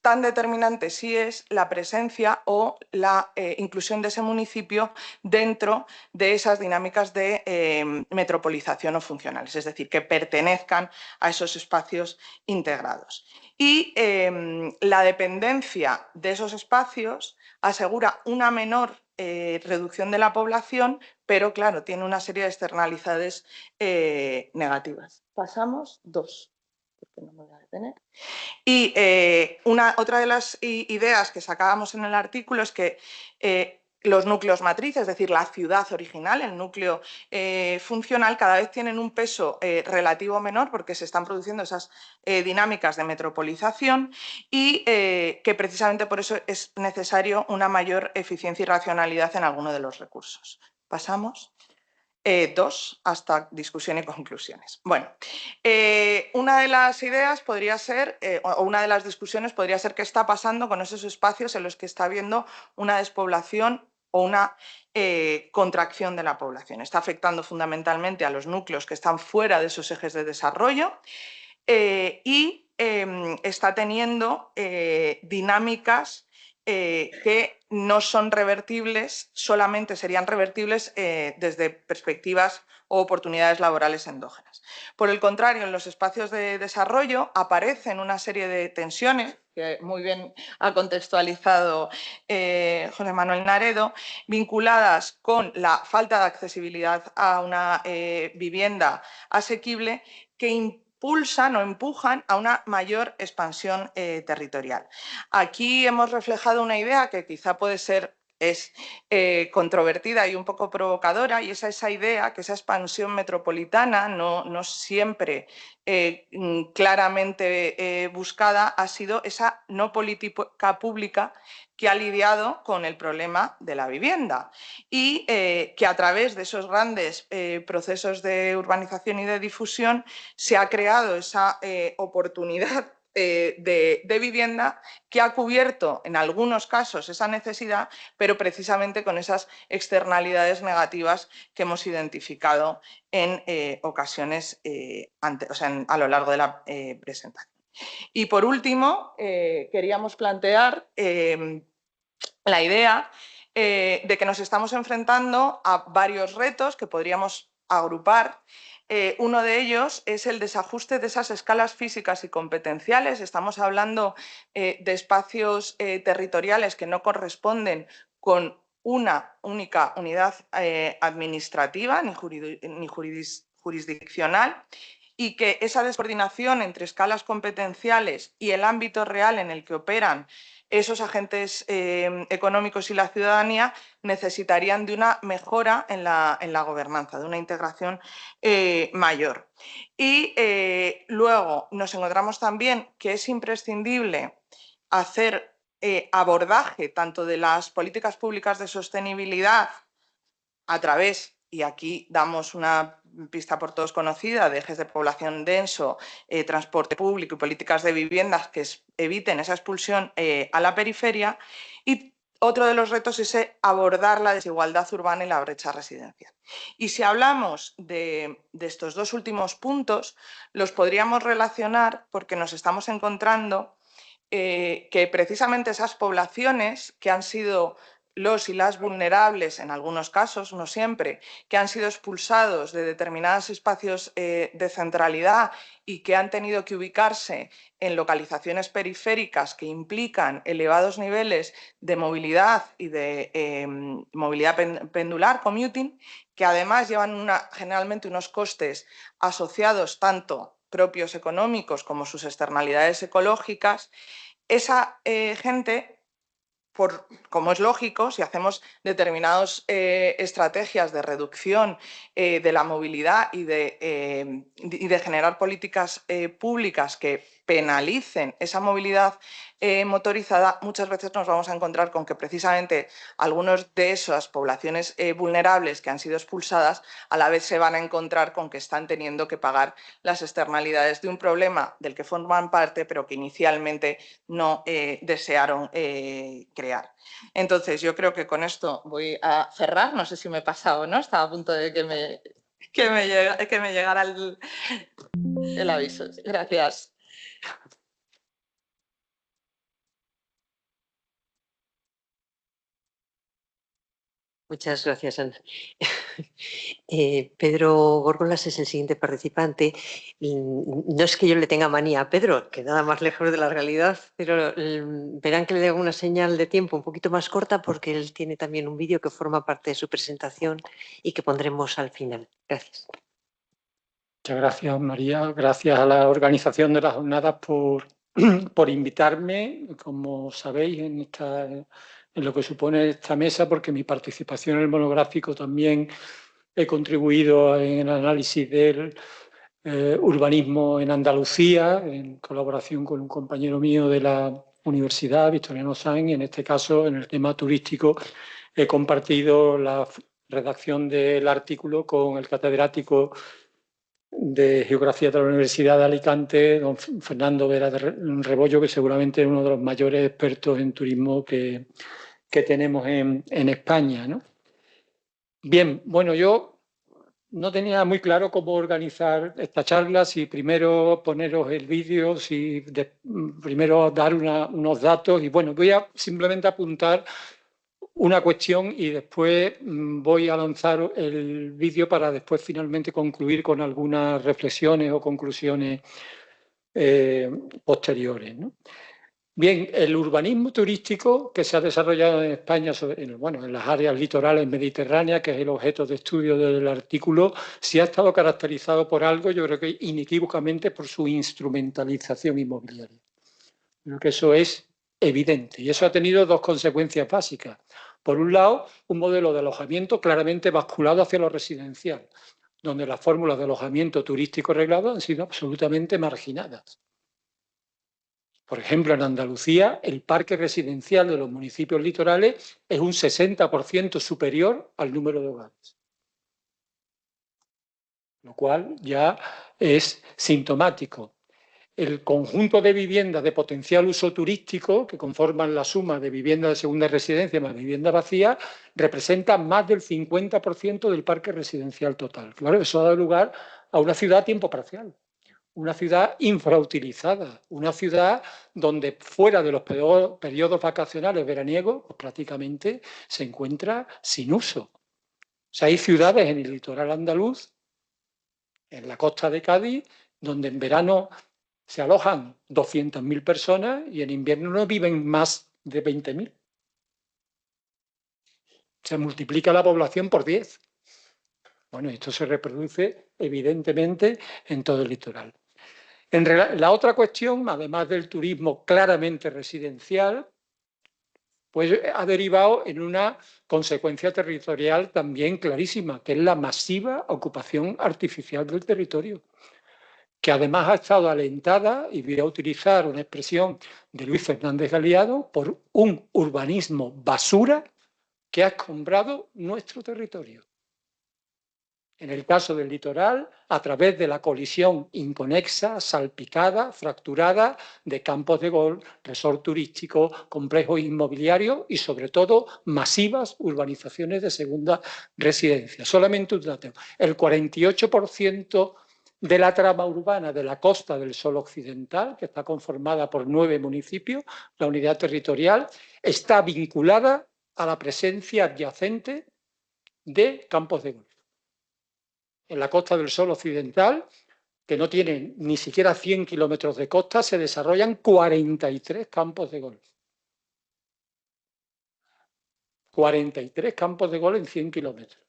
tan determinante sí es la presencia o la inclusión de ese municipio dentro de esas dinámicas de metropolización o funcionales, es decir, que pertenezcan a esos espacios integrados. Y la dependencia de esos espacios asegura una menor reducción de la población, pero claro, tiene una serie de externalidades negativas. Pasamos 2, porque no me voy a detener. Y otra de las ideas que sacábamos en el artículo es que los núcleos matriz, es decir, la ciudad original, el núcleo funcional, cada vez tienen un peso relativo menor porque se están produciendo esas dinámicas de metropolización y que precisamente por eso es necesario una mayor eficiencia y racionalidad en alguno de los recursos. Pasamos. 2, hasta discusión y conclusiones. Bueno, una de las ideas podría ser, o una de las discusiones podría ser qué está pasando con esos espacios en los que está habiendo una despoblación o una contracción de la población. Está afectando fundamentalmente a los núcleos que están fuera de esos ejes de desarrollo y está teniendo dinámicas que no son revertibles, solamente serían revertibles desde perspectivas o oportunidades laborales endógenas. Por el contrario, en los espacios de desarrollo aparecen una serie de tensiones, que muy bien ha contextualizado José Manuel Naredo, vinculadas con la falta de accesibilidad a una vivienda asequible, que impulsan o empujan a una mayor expansión territorial. Aquí hemos reflejado una idea que quizá puede ser controvertida y un poco provocadora, y es esa idea que esa expansión metropolitana, no siempre claramente buscada, ha sido esa no política pública que ha lidiado con el problema de la vivienda y que a través de esos grandes procesos de urbanización y de difusión se ha creado esa oportunidad de vivienda que ha cubierto en algunos casos esa necesidad, pero precisamente con esas externalidades negativas que hemos identificado en ocasiones a lo largo de la presentación. Y por último, queríamos plantear la idea de que nos estamos enfrentando a varios retos que podríamos agrupar. Uno de ellos es el desajuste de esas escalas físicas y competenciales. Estamos hablando de espacios territoriales que no corresponden con una única unidad administrativa ni jurisdiccional, y que esa descoordinación entre escalas competenciales y el ámbito real en el que operan esos agentes económicos y la ciudadanía necesitarían de una mejora en la gobernanza, de una integración mayor. Y luego nos encontramos también que es imprescindible hacer abordaje tanto de las políticas públicas de sostenibilidad a través, y aquí damos una pista por todos conocida, de ejes de población denso, transporte público y políticas de viviendas que eviten esa expulsión a la periferia. Y otro de los retos es abordar la desigualdad urbana y la brecha residencial. Y si hablamos de estos dos últimos puntos, los podríamos relacionar porque nos estamos encontrando que precisamente esas poblaciones que han sido los y las vulnerables, en algunos casos, no siempre, que han sido expulsados de determinados espacios de centralidad y que han tenido que ubicarse en localizaciones periféricas que implican elevados niveles de movilidad y de movilidad pendular, commuting, que además llevan generalmente unos costes asociados tanto propios económicos como sus externalidades ecológicas. Esa gente, como es lógico, si hacemos determinadas estrategias de reducción de la movilidad y de generar políticas públicas que penalicen esa movilidad motorizada, muchas veces nos vamos a encontrar con que precisamente algunas de esas poblaciones vulnerables que han sido expulsadas a la vez se van a encontrar con que están teniendo que pagar las externalidades de un problema del que forman parte pero que inicialmente no desearon crear. Entonces yo creo que con esto voy a cerrar, no sé si me he pasado o no, estaba a punto de que me llegara el aviso. Gracias. Muchas gracias, Ana. Pedro Górgolas es el siguiente participante. No es que yo le tenga manía a Pedro, que nada más lejos de la realidad, pero verán que le hago una señal de tiempo un poquito más corta porque él tiene también un vídeo que forma parte de su presentación y que pondremos al final. Gracias. Muchas gracias, María. Gracias a la organización de las jornadas por invitarme, como sabéis, en lo que supone esta mesa, porque mi participación en el monográfico también he contribuido en el análisis del urbanismo en Andalucía, en colaboración con un compañero mío de la Universidad, Victoriano Sáenz, y en este caso, en el tema turístico, he compartido la redacción del artículo con el catedrático de Geografía de la Universidad de Alicante, don Fernando Vera de Rebollo, que seguramente es uno de los mayores expertos en turismo que tenemos en España, ¿no? Bien, bueno, yo no tenía muy claro cómo organizar esta charla, si primero poneros el vídeo, si primero dar unos datos, y bueno, voy a simplemente apuntar una cuestión y después voy a lanzar el vídeo para después finalmente concluir con algunas reflexiones o conclusiones posteriores, ¿no? Bien, el urbanismo turístico que se ha desarrollado en España, en las áreas litorales mediterráneas, que es el objeto de estudio del artículo, sí ha estado caracterizado por algo, yo creo que inequívocamente por su instrumentalización inmobiliaria. Creo que eso es evidente y eso ha tenido dos consecuencias básicas. Por un lado, un modelo de alojamiento claramente basculado hacia lo residencial, donde las fórmulas de alojamiento turístico reglado han sido absolutamente marginadas. Por ejemplo, en Andalucía, el parque residencial de los municipios litorales es un 60% superior al número de hogares, lo cual ya es sintomático. El conjunto de viviendas de potencial uso turístico, que conforman la suma de viviendas de segunda residencia más vivienda vacía, representa más del 50% del parque residencial total. Claro, eso ha dado lugar a una ciudad a tiempo parcial, una ciudad infrautilizada, una ciudad donde fuera de los periodos vacacionales veraniegos, pues prácticamente se encuentra sin uso. O sea, hay ciudades en el litoral andaluz, en la costa de Cádiz, donde en verano se alojan 200.000 personas y en invierno no viven más de 20.000. Se multiplica la población por 10. Bueno, esto se reproduce evidentemente en todo el litoral. La otra cuestión, además del turismo claramente residencial, pues ha derivado en una consecuencia territorial también clarísima, que es la masiva ocupación artificial del territorio, que además ha estado alentada, y voy a utilizar una expresión de Luis Fernández Galiado, por un urbanismo basura que ha escombrado nuestro territorio. En el caso del litoral, a través de la colisión inconexa, salpicada, fracturada de campos de golf, resort turístico, complejos inmobiliarios y, sobre todo, masivas urbanizaciones de segunda residencia. Solamente un dato: el 48% de la trama urbana de la Costa del Sol Occidental, que está conformada por 9 municipios, la unidad territorial, está vinculada a la presencia adyacente de campos de golf. En la Costa del Sol Occidental, que no tiene ni siquiera 100 kilómetros de costa, se desarrollan 43 campos de golf. 43 campos de golf en 100 kilómetros.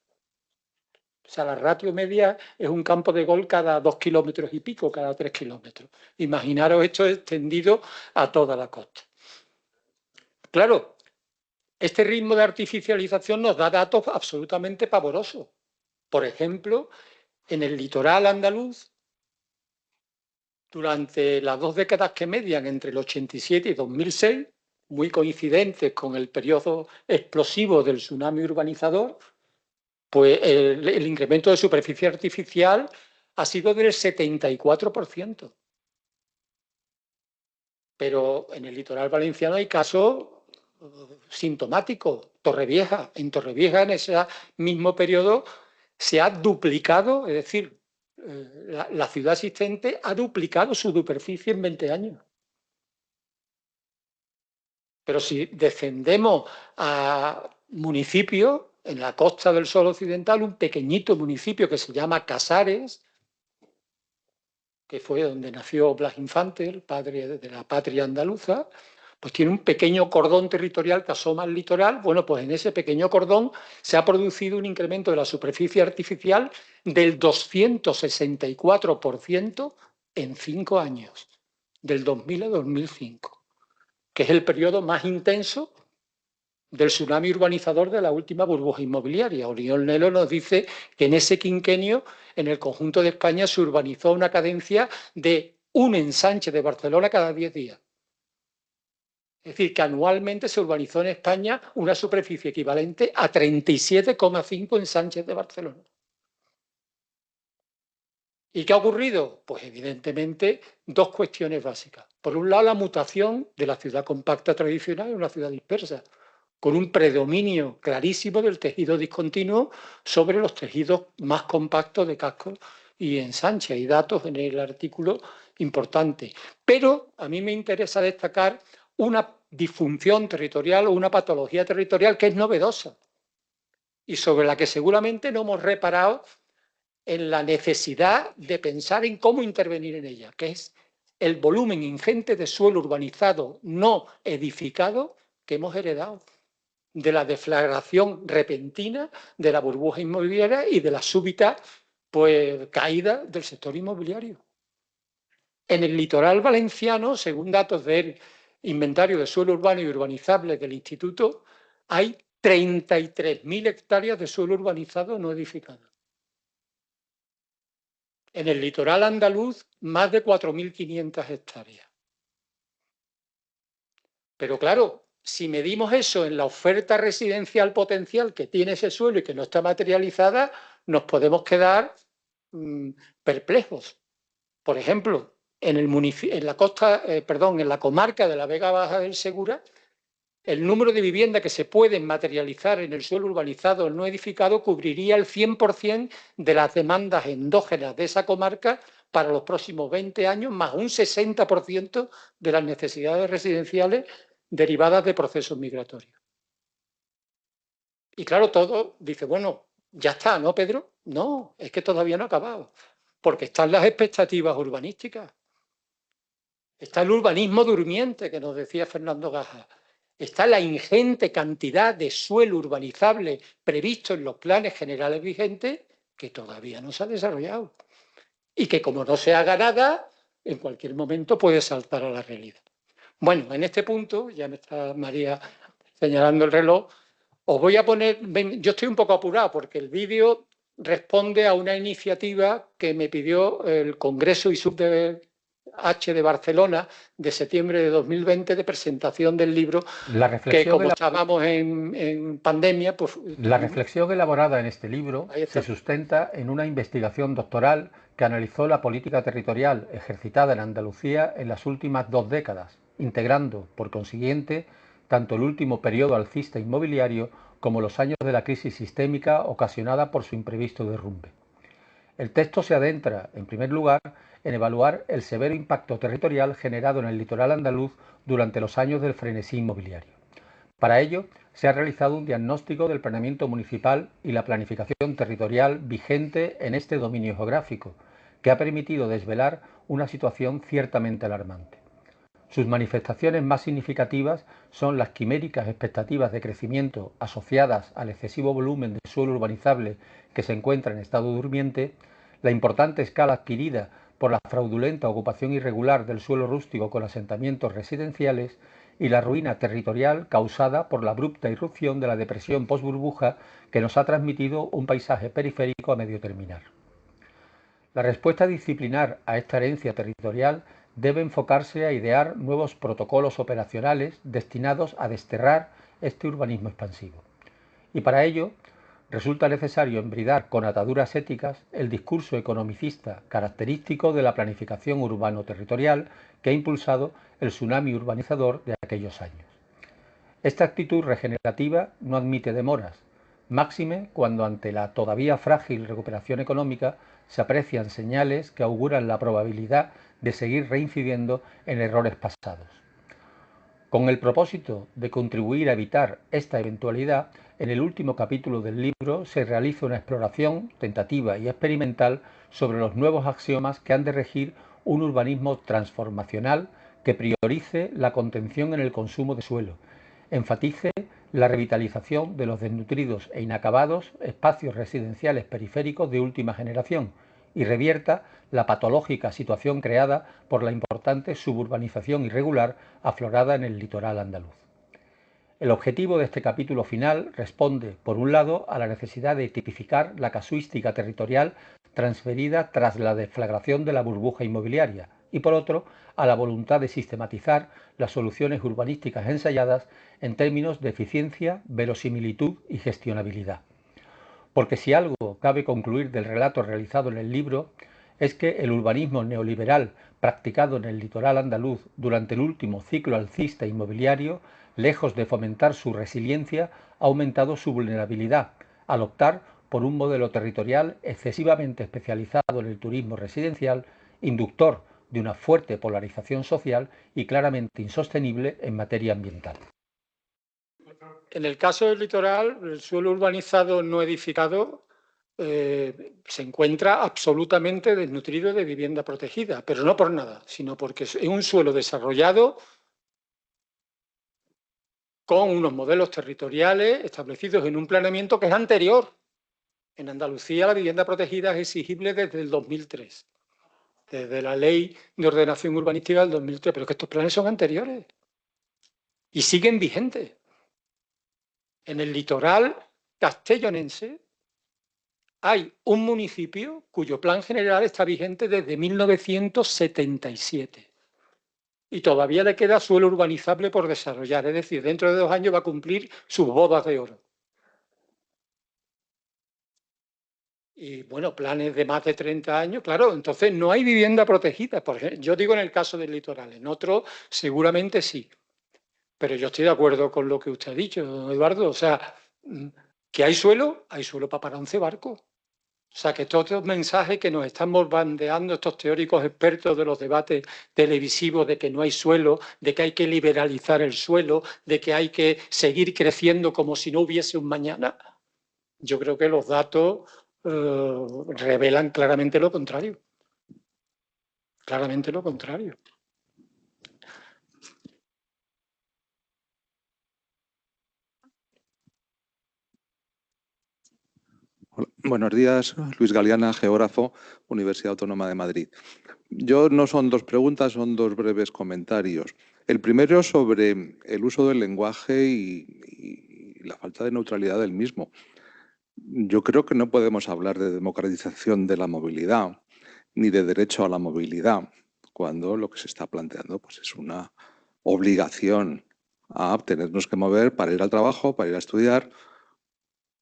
O sea, la ratio media es un campo de golf cada 2 kilómetros y pico, cada 3 kilómetros. Imaginaros esto extendido a toda la costa. Claro, este ritmo de artificialización nos da datos absolutamente pavorosos. Por ejemplo, en el litoral andaluz, durante las 2 décadas que median entre el 87 y 2006, muy coincidentes con el periodo explosivo del tsunami urbanizador, pues el incremento de superficie artificial ha sido del 74%. Pero en el litoral valenciano hay casos sintomáticos. Torrevieja. En Torrevieja, en ese mismo periodo, se ha duplicado, es decir, la ciudad existente ha duplicado su superficie en 20 años. Pero si descendemos a municipios, en la Costa del Sol Occidental, un pequeñito municipio que se llama Casares, que fue donde nació Blas Infante, el padre de la patria andaluza, pues tiene un pequeño cordón territorial que asoma al litoral. Bueno, pues en ese pequeño cordón se ha producido un incremento de la superficie artificial del 264% en 5 años, del 2000 a 2005, que es el periodo más intenso del tsunami urbanizador de la última burbuja inmobiliaria. Oriol Nelo nos dice que en ese quinquenio, en el conjunto de España, se urbanizó a una cadencia de un ensanche de Barcelona cada 10 días. Es decir, que anualmente se urbanizó en España una superficie equivalente a 37,5 ensanches de Barcelona. ¿Y qué ha ocurrido? Pues evidentemente 2 cuestiones básicas. Por un lado, la mutación de la ciudad compacta tradicional en una ciudad dispersa, con un predominio clarísimo del tejido discontinuo sobre los tejidos más compactos de cascos y ensanche. Hay datos en el artículo importantes. Pero a mí me interesa destacar una disfunción territorial o una patología territorial que es novedosa y sobre la que seguramente no hemos reparado en la necesidad de pensar en cómo intervenir en ella, que es el volumen ingente de suelo urbanizado no edificado que hemos heredado de la deflagración repentina de la burbuja inmobiliaria y de la súbita caída del sector inmobiliario. En el litoral valenciano, según datos del Inventario de Suelo Urbano y Urbanizable del Instituto, hay 33.000 hectáreas de suelo urbanizado no edificado. En el litoral andaluz, más de 4.500 hectáreas. Pero claro, si medimos eso en la oferta residencial potencial que tiene ese suelo y que no está materializada, nos podemos quedar perplejos. Por ejemplo, en la comarca de la Vega Baja del Segura, el número de viviendas que se pueden materializar en el suelo urbanizado no edificado cubriría el 100% de las demandas endógenas de esa comarca para los próximos 20 años, más un 60% de las necesidades residenciales derivadas de procesos migratorios. Y claro, todo dice, bueno, ya está, ¿no, Pedro? No, es que todavía no ha acabado, porque están las expectativas urbanísticas. Está el urbanismo durmiente, que nos decía Fernando Gaja. Está la ingente cantidad de suelo urbanizable previsto en los planes generales vigentes que todavía no se ha desarrollado. Y que como no se haga nada, en cualquier momento puede saltar a la realidad. Bueno, en este punto, ya me está María señalando el reloj. Os voy a poner, yo estoy un poco apurado porque el vídeo responde a una iniciativa que me pidió el Congreso ISUB-H de Barcelona de septiembre de 2020 de presentación del libro, que como estábamos en pandemia, pues... La reflexión elaborada en este libro se sustenta en una investigación doctoral que analizó la política territorial ejercitada en Andalucía en las últimas 2 décadas, integrando, por consiguiente, tanto el último periodo alcista inmobiliario como los años de la crisis sistémica ocasionada por su imprevisto derrumbe. El texto se adentra, en primer lugar, en evaluar el severo impacto territorial generado en el litoral andaluz durante los años del frenesí inmobiliario. Para ello, se ha realizado un diagnóstico del planeamiento municipal y la planificación territorial vigente en este dominio geográfico, que ha permitido desvelar una situación ciertamente alarmante. Sus manifestaciones más significativas son las quiméricas expectativas de crecimiento asociadas al excesivo volumen de suelo urbanizable que se encuentra en estado durmiente, la importante escala adquirida por la fraudulenta ocupación irregular del suelo rústico con asentamientos residenciales y la ruina territorial causada por la abrupta irrupción de la depresión post-burbuja que nos ha transmitido un paisaje periférico a medio terminar. La respuesta disciplinar a esta herencia territorial debe enfocarse a idear nuevos protocolos operacionales destinados a desterrar este urbanismo expansivo. Y para ello resulta necesario embridar con ataduras éticas el discurso economicista característico de la planificación urbano-territorial que ha impulsado el tsunami urbanizador de aquellos años. Esta actitud regenerativa no admite demoras, máxime cuando ante la todavía frágil recuperación económica se aprecian señales que auguran la probabilidad de seguir reincidiendo en errores pasados. Con el propósito de contribuir a evitar esta eventualidad, en el último capítulo del libro se realiza una exploración tentativa y experimental sobre los nuevos axiomas que han de regir un urbanismo transformacional que priorice la contención en el consumo de suelo, enfatice la revitalización de los desnutridos e inacabados espacios residenciales periféricos de última generación y revierta la patológica situación creada por la importante suburbanización irregular aflorada en el litoral andaluz. El objetivo de este capítulo final responde, por un lado, a la necesidad de tipificar la casuística territorial transferida tras la deflagración de la burbuja inmobiliaria y, por otro, a la voluntad de sistematizar las soluciones urbanísticas ensayadas en términos de eficiencia, verosimilitud y gestionabilidad. Porque si algo cabe concluir del relato realizado en el libro, es que el urbanismo neoliberal practicado en el litoral andaluz durante el último ciclo alcista inmobiliario, lejos de fomentar su resiliencia, ha aumentado su vulnerabilidad, al optar por un modelo territorial excesivamente especializado en el turismo residencial, inductor de una fuerte polarización social y claramente insostenible en materia ambiental. En el caso del litoral, el suelo urbanizado no edificado se encuentra absolutamente desnutrido de vivienda protegida, pero no por nada, sino porque es un suelo desarrollado con unos modelos territoriales establecidos en un planeamiento que es anterior. En Andalucía la vivienda protegida es exigible desde el 2003, desde la Ley de Ordenación Urbanística del 2003, pero que estos planes son anteriores y siguen vigentes. En el litoral castellonense hay un municipio cuyo plan general está vigente desde 1977 y todavía le queda suelo urbanizable por desarrollar, es decir, dentro de 2 años va a cumplir sus bodas de oro. Y bueno, planes de más de 30 años, claro, entonces no hay vivienda protegida. Por ejemplo, yo digo en el caso del litoral, en otro seguramente sí. Pero yo estoy de acuerdo con lo que usted ha dicho, Eduardo. O sea, que hay suelo para parar 11 barcos. O sea, que todos estos mensajes que nos están bombardeando estos teóricos expertos de los debates televisivos de que no hay suelo, de que hay que liberalizar el suelo, de que hay que seguir creciendo como si no hubiese un mañana, yo creo que los datos revelan claramente lo contrario. Claramente lo contrario. Hola, buenos días, Luis Galeana, geógrafo, Universidad Autónoma de Madrid. No son 2 preguntas, son 2 breves comentarios. El primero sobre el uso del lenguaje y la falta de neutralidad del mismo. Yo creo que no podemos hablar de democratización de la movilidad ni de derecho a la movilidad cuando lo que se está planteando pues, es una obligación a tenernos que mover para ir al trabajo, para ir a estudiar,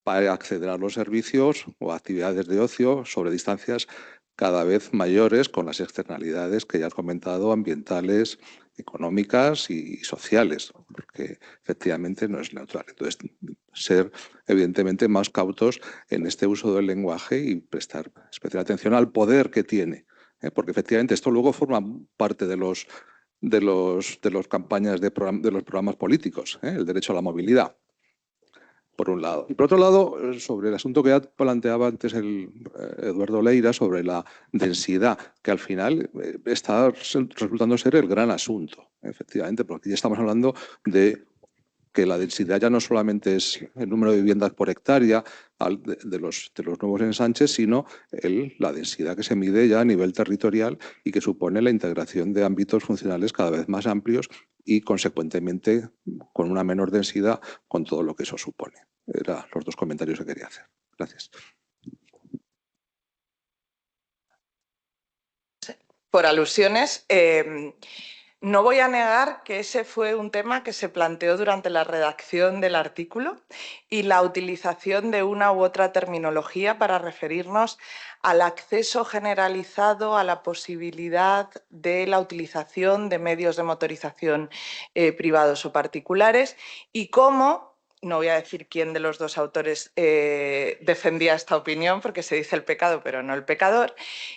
para acceder a los servicios o actividades de ocio sobre distancias cada vez mayores con las externalidades que ya has comentado, ambientales, económicas y sociales, porque efectivamente no es neutral. Entonces, ser evidentemente más cautos en este uso del lenguaje y prestar especial atención al poder que tiene, porque efectivamente esto luego forma parte de los campañas de los programas políticos, el derecho a la movilidad, por un lado. Y por otro lado, sobre el asunto que ya planteaba antes Eduardo Leira, sobre la densidad, que al final está resultando ser el gran asunto, efectivamente, porque ya estamos hablando de que la densidad ya no solamente es el número de viviendas por hectárea de los nuevos ensanches, sino la densidad que se mide ya a nivel territorial y que supone la integración de ámbitos funcionales cada vez más amplios y, consecuentemente, con una menor densidad, con todo lo que eso supone. Eran los dos comentarios que quería hacer. Gracias. Por alusiones, no voy a negar que ese fue un tema que se planteó durante la redacción del artículo y la utilización de una u otra terminología para referirnos al acceso generalizado a la posibilidad de la utilización de medios de motorización privados o particulares y cómo, no voy a decir quién de los dos autores defendía esta opinión porque se dice el pecado pero no el pecador,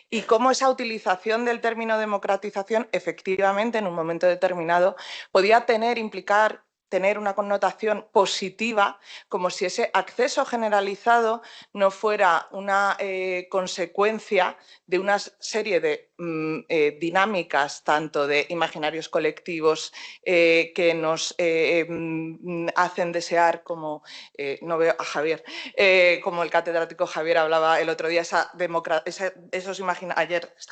y cómo esa utilización del término democratización efectivamente en un momento determinado podía implicar tener una connotación positiva, como si ese acceso generalizado no fuera una consecuencia de una serie de dinámicas, tanto de imaginarios colectivos que nos hacen desear, como no veo a Javier, como el catedrático Javier hablaba el otro día, esta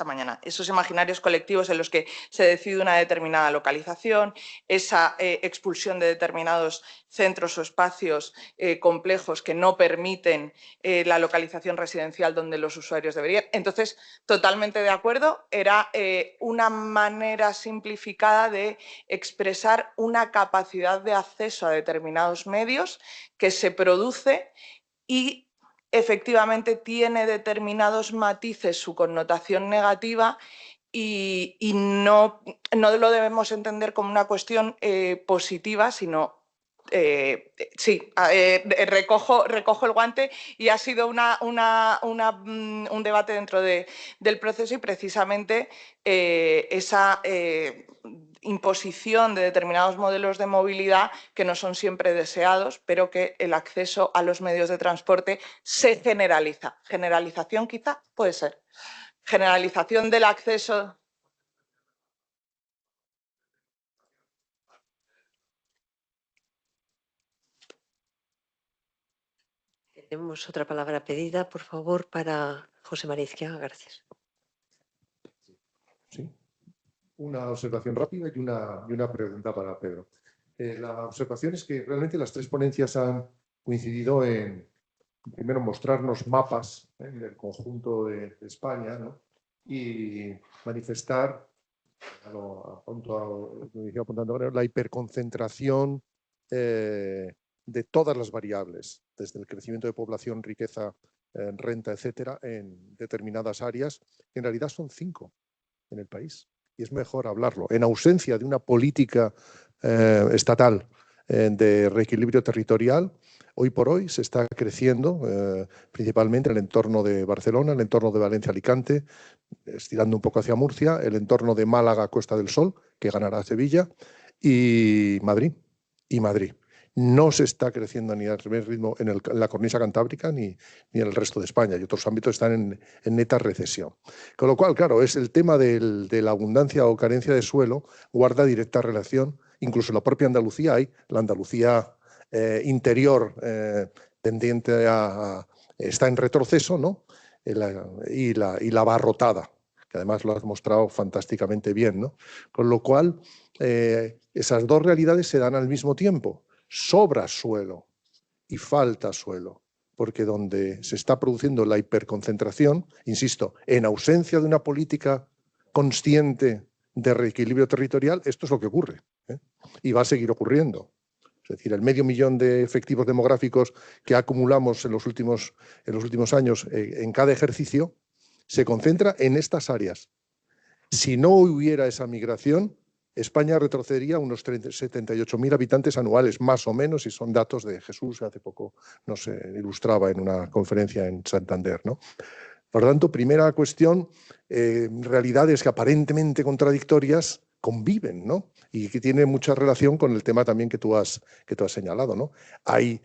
mañana, esos imaginarios colectivos en los que se decide una determinada localización, esa expulsión de determinados centros o espacios complejos que no permiten la localización residencial donde los usuarios deberían. Entonces, totalmente de acuerdo, era una manera simplificada de expresar una capacidad de acceso a determinados medios que se produce y efectivamente tiene determinados matices su connotación negativa y no lo debemos entender como una cuestión positiva, sino sí, recojo el guante y ha sido un debate dentro del proceso y precisamente esa imposición de determinados modelos de movilidad que no son siempre deseados, pero que el acceso a los medios de transporte se generaliza. Generalización quizá puede ser. Generalización del acceso. Tenemos otra palabra pedida, por favor, para José María Izquierda. Gracias. Sí. Una observación rápida y una pregunta para Pedro. La observación es que realmente las tres ponencias han coincidido en, primero, mostrarnos mapas del conjunto de España, ¿no? Y manifestar, la hiperconcentración de todas las variables, desde el crecimiento de población, riqueza, renta, etcétera, en determinadas áreas. En realidad son 5 en el país. Y es mejor hablarlo. En ausencia de una política estatal de reequilibrio territorial, hoy por hoy se está creciendo principalmente el entorno de Barcelona, el entorno de Valencia-Alicante, estirando un poco hacia Murcia, el entorno de Málaga-Costa del Sol, que ganará Sevilla, y Madrid. No se está creciendo ni al primer ritmo en la cornisa cantábrica ni en el resto de España, y otros ámbitos están en neta recesión. Con lo cual, claro, es el tema de la abundancia o carencia de suelo, guarda directa relación, incluso en la propia Andalucía hay, la Andalucía interior tendiente está en retroceso, ¿no? Y la abarrotada, que además lo has mostrado fantásticamente bien, ¿no? Con lo cual, esas dos realidades se dan al mismo tiempo. Sobra suelo y falta suelo, porque donde se está produciendo la hiperconcentración, insisto, en ausencia de una política consciente de reequilibrio territorial, esto es lo que ocurre, ¿eh? Y va a seguir ocurriendo. Es decir, el 500.000 de efectivos demográficos que acumulamos en los últimos años en cada ejercicio se concentra en estas áreas. Si no hubiera esa migración, España retrocedería unos 78.000 habitantes anuales, más o menos, y son datos de Jesús, que hace poco nos ilustraba en una conferencia en Santander, ¿no? Por lo tanto, primera cuestión, realidades que aparentemente contradictorias conviven, ¿no? Y que tiene mucha relación con el tema también que tú has señalado, ¿no? Hay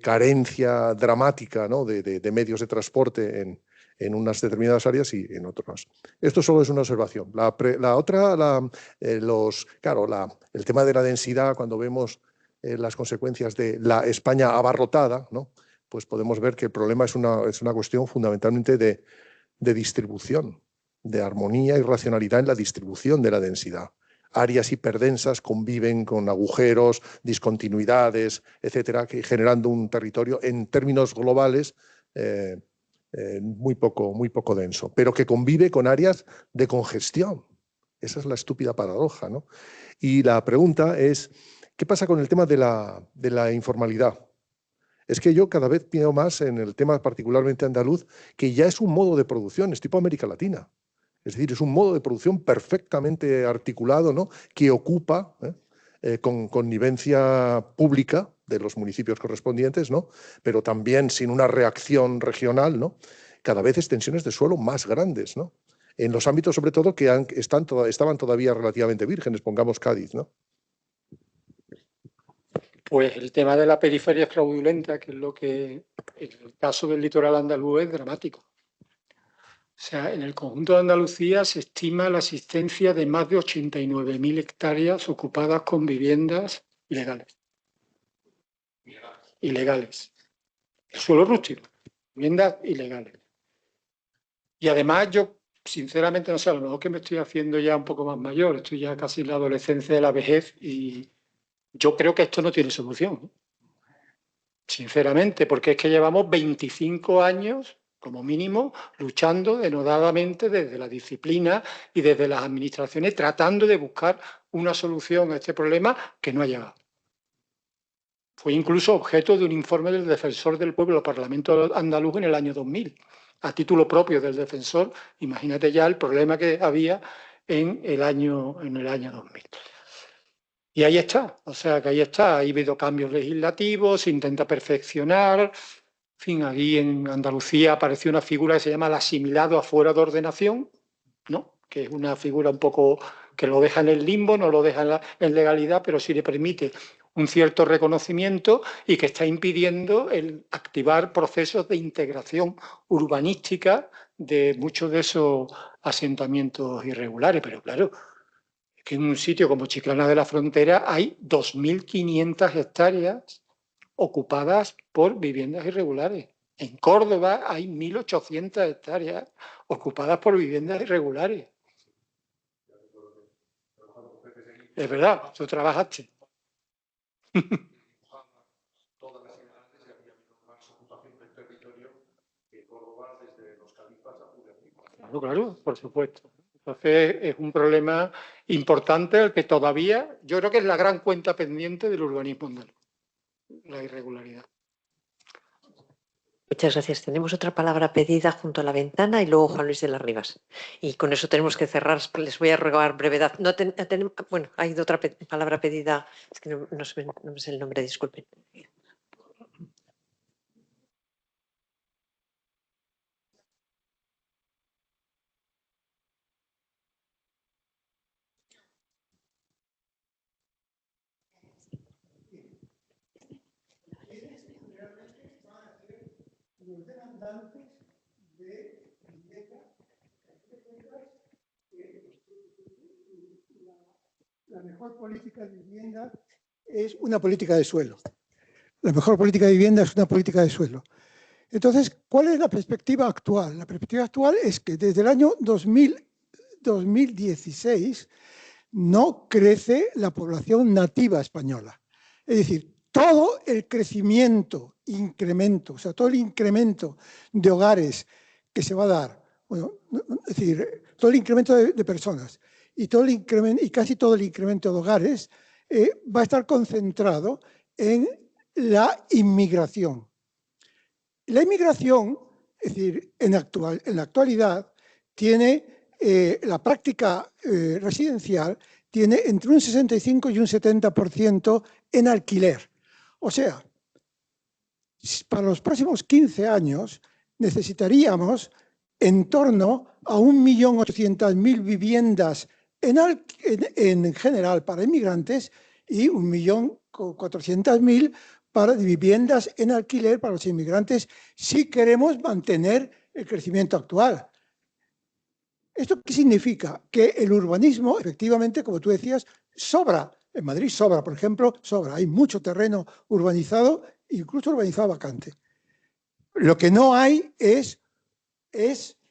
carencia dramática, ¿no?, de medios de transporte en unas determinadas áreas y en otras. Esto solo es una observación. La otra, el tema de la densidad, cuando vemos las consecuencias de la España abarrotada, ¿no?, pues podemos ver que el problema es una cuestión fundamentalmente de distribución, de armonía y racionalidad en la distribución de la densidad. Áreas hiperdensas conviven con agujeros, discontinuidades, etcétera, que generando un territorio en términos globales muy poco denso, pero que convive con áreas de congestión. Esa es la estúpida paradoja, ¿no? Y la pregunta es, ¿qué pasa con el tema de la informalidad? Es que yo cada vez veo más en el tema particularmente andaluz que ya es un modo de producción, es tipo América Latina. Es decir, es un modo de producción perfectamente articulado, ¿no?, que ocupa con connivencia pública de los municipios correspondientes, ¿no?, pero también sin una reacción regional, ¿no?, cada vez extensiones de suelo más grandes, ¿no?, en los ámbitos sobre todo que estaban todavía relativamente vírgenes, pongamos Cádiz, ¿no? Pues el tema de la periferia fraudulenta, que es lo que en el caso del litoral andaluz es dramático. O sea, en el conjunto de Andalucía se estima la existencia de más de 89.000 hectáreas ocupadas con viviendas ilegales. Ilegales. El suelo rústico, viviendas ilegales. Y además yo, sinceramente, no sé, a lo mejor que me estoy haciendo ya un poco más mayor, estoy ya casi en la adolescencia de la vejez y yo creo que esto no tiene solución, sinceramente, porque es que llevamos 25 años, como mínimo, luchando denodadamente desde la disciplina y desde las administraciones, tratando de buscar una solución a este problema que no ha llegado. Fue incluso objeto de un informe del Defensor del Pueblo, Parlamento andaluz, en el año 2000. A título propio del defensor, imagínate ya el problema que había en el año 2000. Y ahí está, o sea que ahí está, ha habido cambios legislativos, se intenta perfeccionar. En fin, aquí en Andalucía apareció una figura que se llama el asimilado afuera de ordenación, ¿no?, que es una figura un poco que lo deja en el limbo, no lo deja en legalidad, pero sí le permite un cierto reconocimiento y que está impidiendo el activar procesos de integración urbanística de muchos de esos asentamientos irregulares. Pero claro, que en un sitio como Chiclana de la Frontera hay 2.500 hectáreas ocupadas por viviendas irregulares. En Córdoba hay 1.800 hectáreas ocupadas por viviendas irregulares. Es verdad, tú trabajaste. Claro, por supuesto. Entonces es un problema importante el que todavía, yo creo que es la gran cuenta pendiente del urbanismo andaluz, la irregularidad. Muchas gracias. Tenemos otra palabra pedida junto a la ventana y luego Juan Luis de las Rivas. Y con eso tenemos que cerrar. Les voy a rogar brevedad. Bueno, hay otra palabra pedida. Es que no me sé el nombre, disculpen. La mejor política de vivienda es una política de suelo. La mejor política de vivienda es una política de suelo. Entonces, ¿cuál es la perspectiva actual? La perspectiva actual es que desde el año 2000 2016 no crece la población nativa española. Es decir, todo el incremento, o sea, todo el incremento de hogares que se va a dar, bueno, es decir, todo el incremento de personas y, todo el incremento, y casi todo el incremento de hogares va a estar concentrado en la inmigración. La inmigración, es decir, en la actualidad, tiene la práctica residencial tiene entre un 65 y un 70% en alquiler. O sea, para los próximos 15 años necesitaríamos en torno a 1.800.000 viviendas en general para inmigrantes y 1.400.000 para viviendas en alquiler para los inmigrantes si queremos mantener el crecimiento actual. ¿Esto qué significa? Que el urbanismo, efectivamente, como tú decías, sobra. En Madrid sobra, por ejemplo, sobra. Hay mucho terreno urbanizado, incluso urbanizado vacante. Lo que no hay es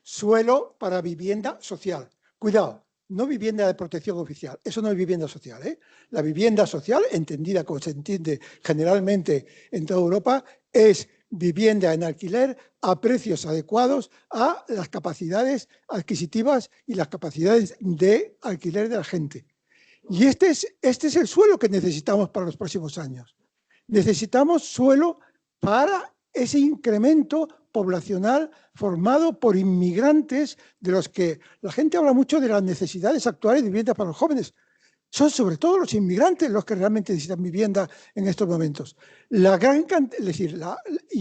suelo para vivienda social. Cuidado, no vivienda de protección oficial. Eso no es vivienda social, ¿eh? La vivienda social, entendida como se entiende generalmente en toda Europa, es vivienda en alquiler a precios adecuados a las capacidades adquisitivas y las capacidades de alquiler de la gente. Y este es el suelo que necesitamos para los próximos años. Necesitamos suelo para ese incremento poblacional formado por inmigrantes, de los que la gente habla mucho de las necesidades actuales de vivienda para los jóvenes. Son sobre todo los inmigrantes los que realmente necesitan vivienda en estos momentos. Y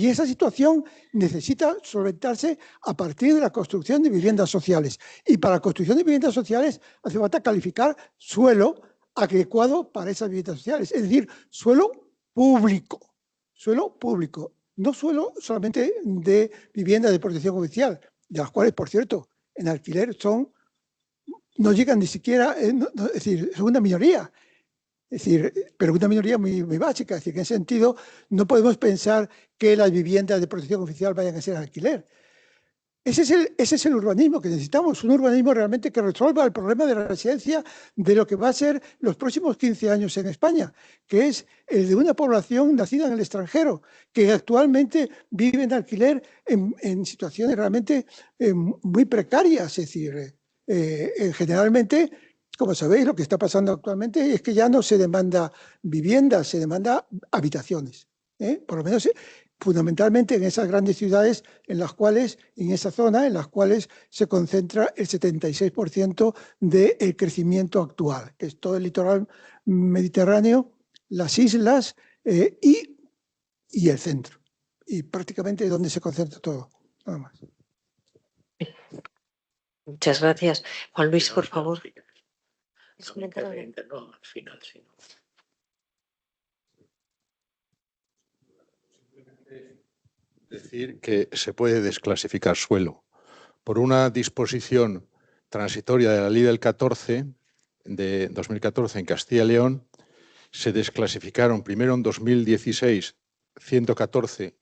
esa situación necesita solventarse a partir de la construcción de viviendas sociales. Y para la construcción de viviendas sociales hace falta calificar suelo adecuado para esas viviendas sociales. Es decir, suelo público, no suelo solamente de vivienda de protección oficial, de las cuales, por cierto, en alquiler no llegan ni siquiera, es decir, son una minoría. Es decir, pero una minoría muy básica. Es decir, que en ese sentido no podemos pensar que las viviendas de protección oficial vayan a ser alquiler. Ese es el urbanismo que necesitamos, un urbanismo realmente que resuelva el problema de la residencia de lo que va a ser los próximos 15 años en España, que es el de una población nacida en el extranjero, que actualmente vive en alquiler en situaciones realmente muy precarias. Es decir, generalmente, como sabéis, lo que está pasando actualmente es que ya no se demanda vivienda, se demanda habitaciones. Por lo menos fundamentalmente en esas grandes ciudades en esa zona en las cuales se concentra el 76% del crecimiento actual, que es todo el litoral mediterráneo, las islas y el centro. Y prácticamente donde se concentra todo. Nada más. Muchas gracias. Juan Luis, por favor. No, al final, sí. Decir que se puede desclasificar suelo por una disposición transitoria de la Ley del 14 de 2014 en Castilla y León. Se desclasificaron primero en 2016 114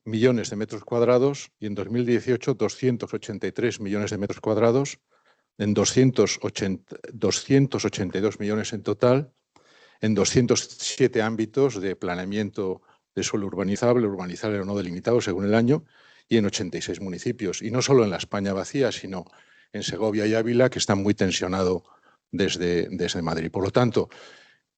millones de metros cuadrados y en 2018 283 millones de metros cuadrados, en 282 millones en total, en 207 ámbitos de planeamiento de suelo urbanizable o no delimitado según el año, y en 86 municipios. Y no solo en la España vacía, sino en Segovia y Ávila, que está muy tensionado desde Madrid. Por lo tanto,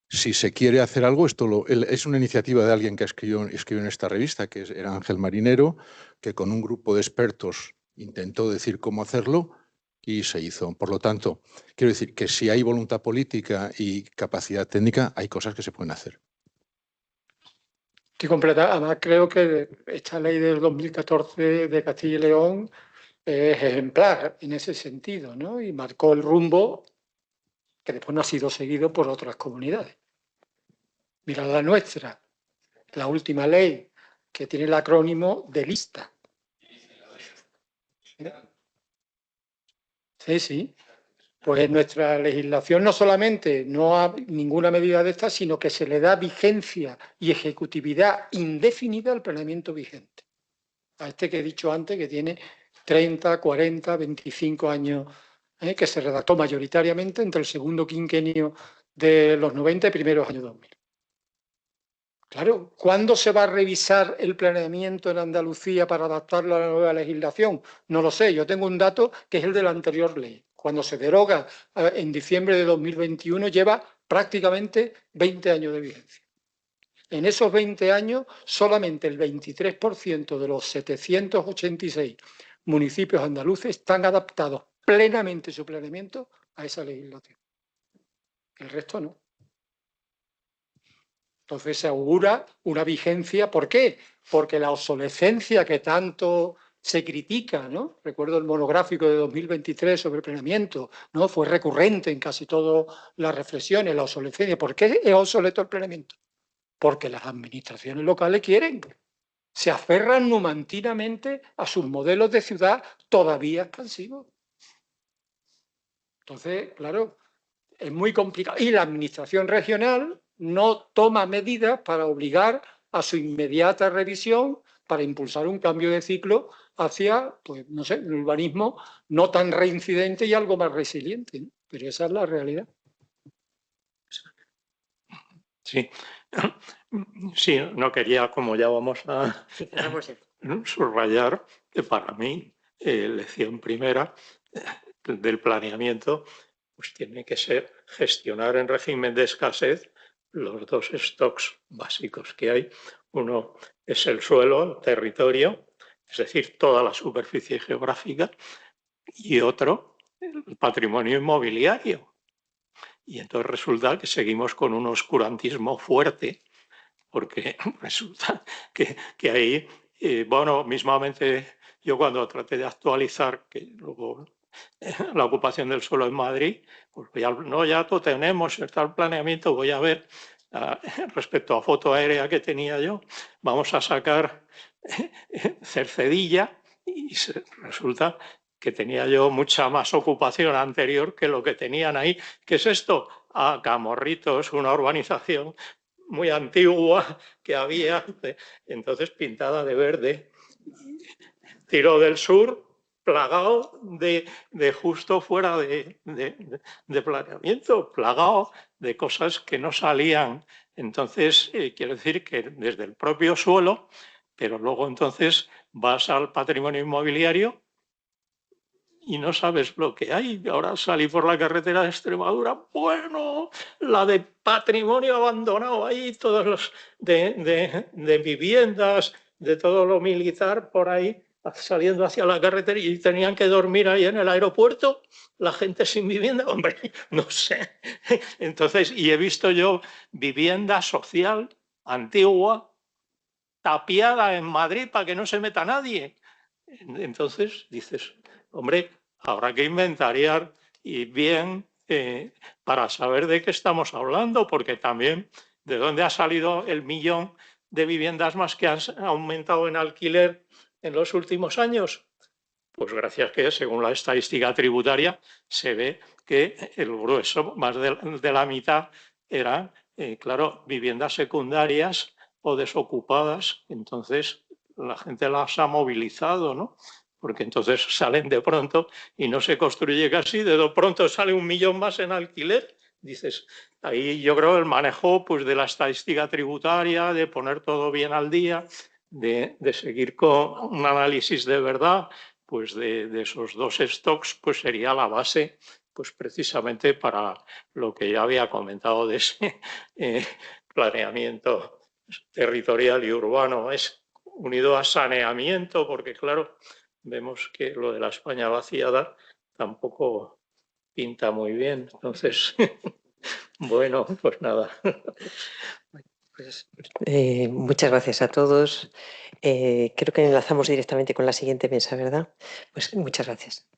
si se quiere hacer algo, es una iniciativa de alguien que escribió en esta revista, que era Ángel Marinero, que con un grupo de expertos intentó decir cómo hacerlo y se hizo. Por lo tanto, quiero decir que si hay voluntad política y capacidad técnica, hay cosas que se pueden hacer. Estoy completa. Además, creo que esta ley del 2014 de Castilla y León es ejemplar en ese sentido, ¿no? Y marcó el rumbo que después no ha sido seguido por otras comunidades. Mirad la nuestra, la última ley, que tiene el acrónimo de lista. Sí. Pues nuestra legislación no solamente no ha ninguna medida de estas, sino que se le da vigencia y ejecutividad indefinida al planeamiento vigente. A este que he dicho antes, que tiene 30, 40, 25 años que se redactó mayoritariamente entre el segundo quinquenio de los 90 y primeros años 2000. Claro, ¿cuándo se va a revisar el planeamiento en Andalucía para adaptarlo a la nueva legislación? No lo sé, yo tengo un dato que es el de la anterior ley. Cuando se deroga en diciembre de 2021 lleva prácticamente 20 años de vigencia. En esos 20 años, solamente el 23% de los 786 municipios andaluces están adaptados plenamente su planeamiento a esa legislación. El resto no. Entonces se augura una vigencia. ¿Por qué? Porque la obsolescencia que tanto se critica, ¿no? Recuerdo el monográfico de 2023 sobre el planeamiento, ¿no? Fue recurrente en casi todas las reflexiones, la obsolescencia. ¿Por qué es obsoleto el planeamiento? Porque las administraciones locales quieren. Se aferran numantinamente a sus modelos de ciudad todavía expansivos. Entonces, claro, es muy complicado. Y la administración regional no toma medidas para obligar a su inmediata revisión para impulsar un cambio de ciclo hacia, pues, no sé, un urbanismo no tan reincidente y algo más resiliente, ¿no? Pero esa es la realidad. Sí. Sí, no quería, como ya vamos a subrayar, que para mí, lección primera del planeamiento, pues tiene que ser gestionar en régimen de escasez los dos stocks básicos que hay. Uno es el suelo, el territorio, es decir, toda la superficie geográfica, y otro, el patrimonio inmobiliario. Y entonces resulta que seguimos con un oscurantismo fuerte, porque resulta que ahí, bueno, mismamente yo cuando traté de actualizar, que luego la ocupación del suelo en Madrid, pues ya lo tenemos, está el planeamiento, voy a ver, respecto a foto aérea que tenía yo, vamos a sacar Cercedilla y resulta que tenía yo mucha más ocupación anterior que lo que tenían ahí. ¿Qué es esto? Camorritos, una urbanización muy antigua que había, entonces pintada de verde. Tiro del Sur, plagado de justo fuera de planeamiento, plagado de cosas que no salían. Entonces, quiero decir que desde el propio suelo, pero luego entonces vas al patrimonio inmobiliario y no sabes lo que hay. Ahora salí por la carretera de Extremadura, bueno, la de patrimonio abandonado ahí, todos los de viviendas, de todo lo militar por ahí, saliendo hacia la carretera y tenían que dormir ahí en el aeropuerto, la gente sin vivienda, hombre, no sé. Entonces, y he visto yo vivienda social antigua, tapiada en Madrid para que no se meta nadie. Entonces dices, hombre, habrá que inventariar y bien para saber de qué estamos hablando, porque también de dónde ha salido el 1 millón de viviendas más que han aumentado en alquiler en los últimos años. Pues gracias que, según la estadística tributaria, se ve que el grueso, más de la mitad, eran, claro, viviendas secundarias o desocupadas. Entonces, la gente las ha movilizado, ¿no? Porque entonces salen de pronto y no se construye casi, de pronto sale 1 millón más en alquiler. Dices, ahí yo creo el manejo pues, de la estadística tributaria, de poner todo bien al día, de seguir con un análisis de verdad, pues de esos dos stocks, pues sería la base, pues precisamente para lo que ya había comentado de ese planeamiento territorial y urbano, es unido a saneamiento, porque claro, vemos que lo de la España vaciada tampoco pinta muy bien. Entonces, bueno, pues nada. Pues, muchas gracias a todos. Creo que enlazamos directamente con la siguiente mesa, ¿verdad? Pues muchas gracias.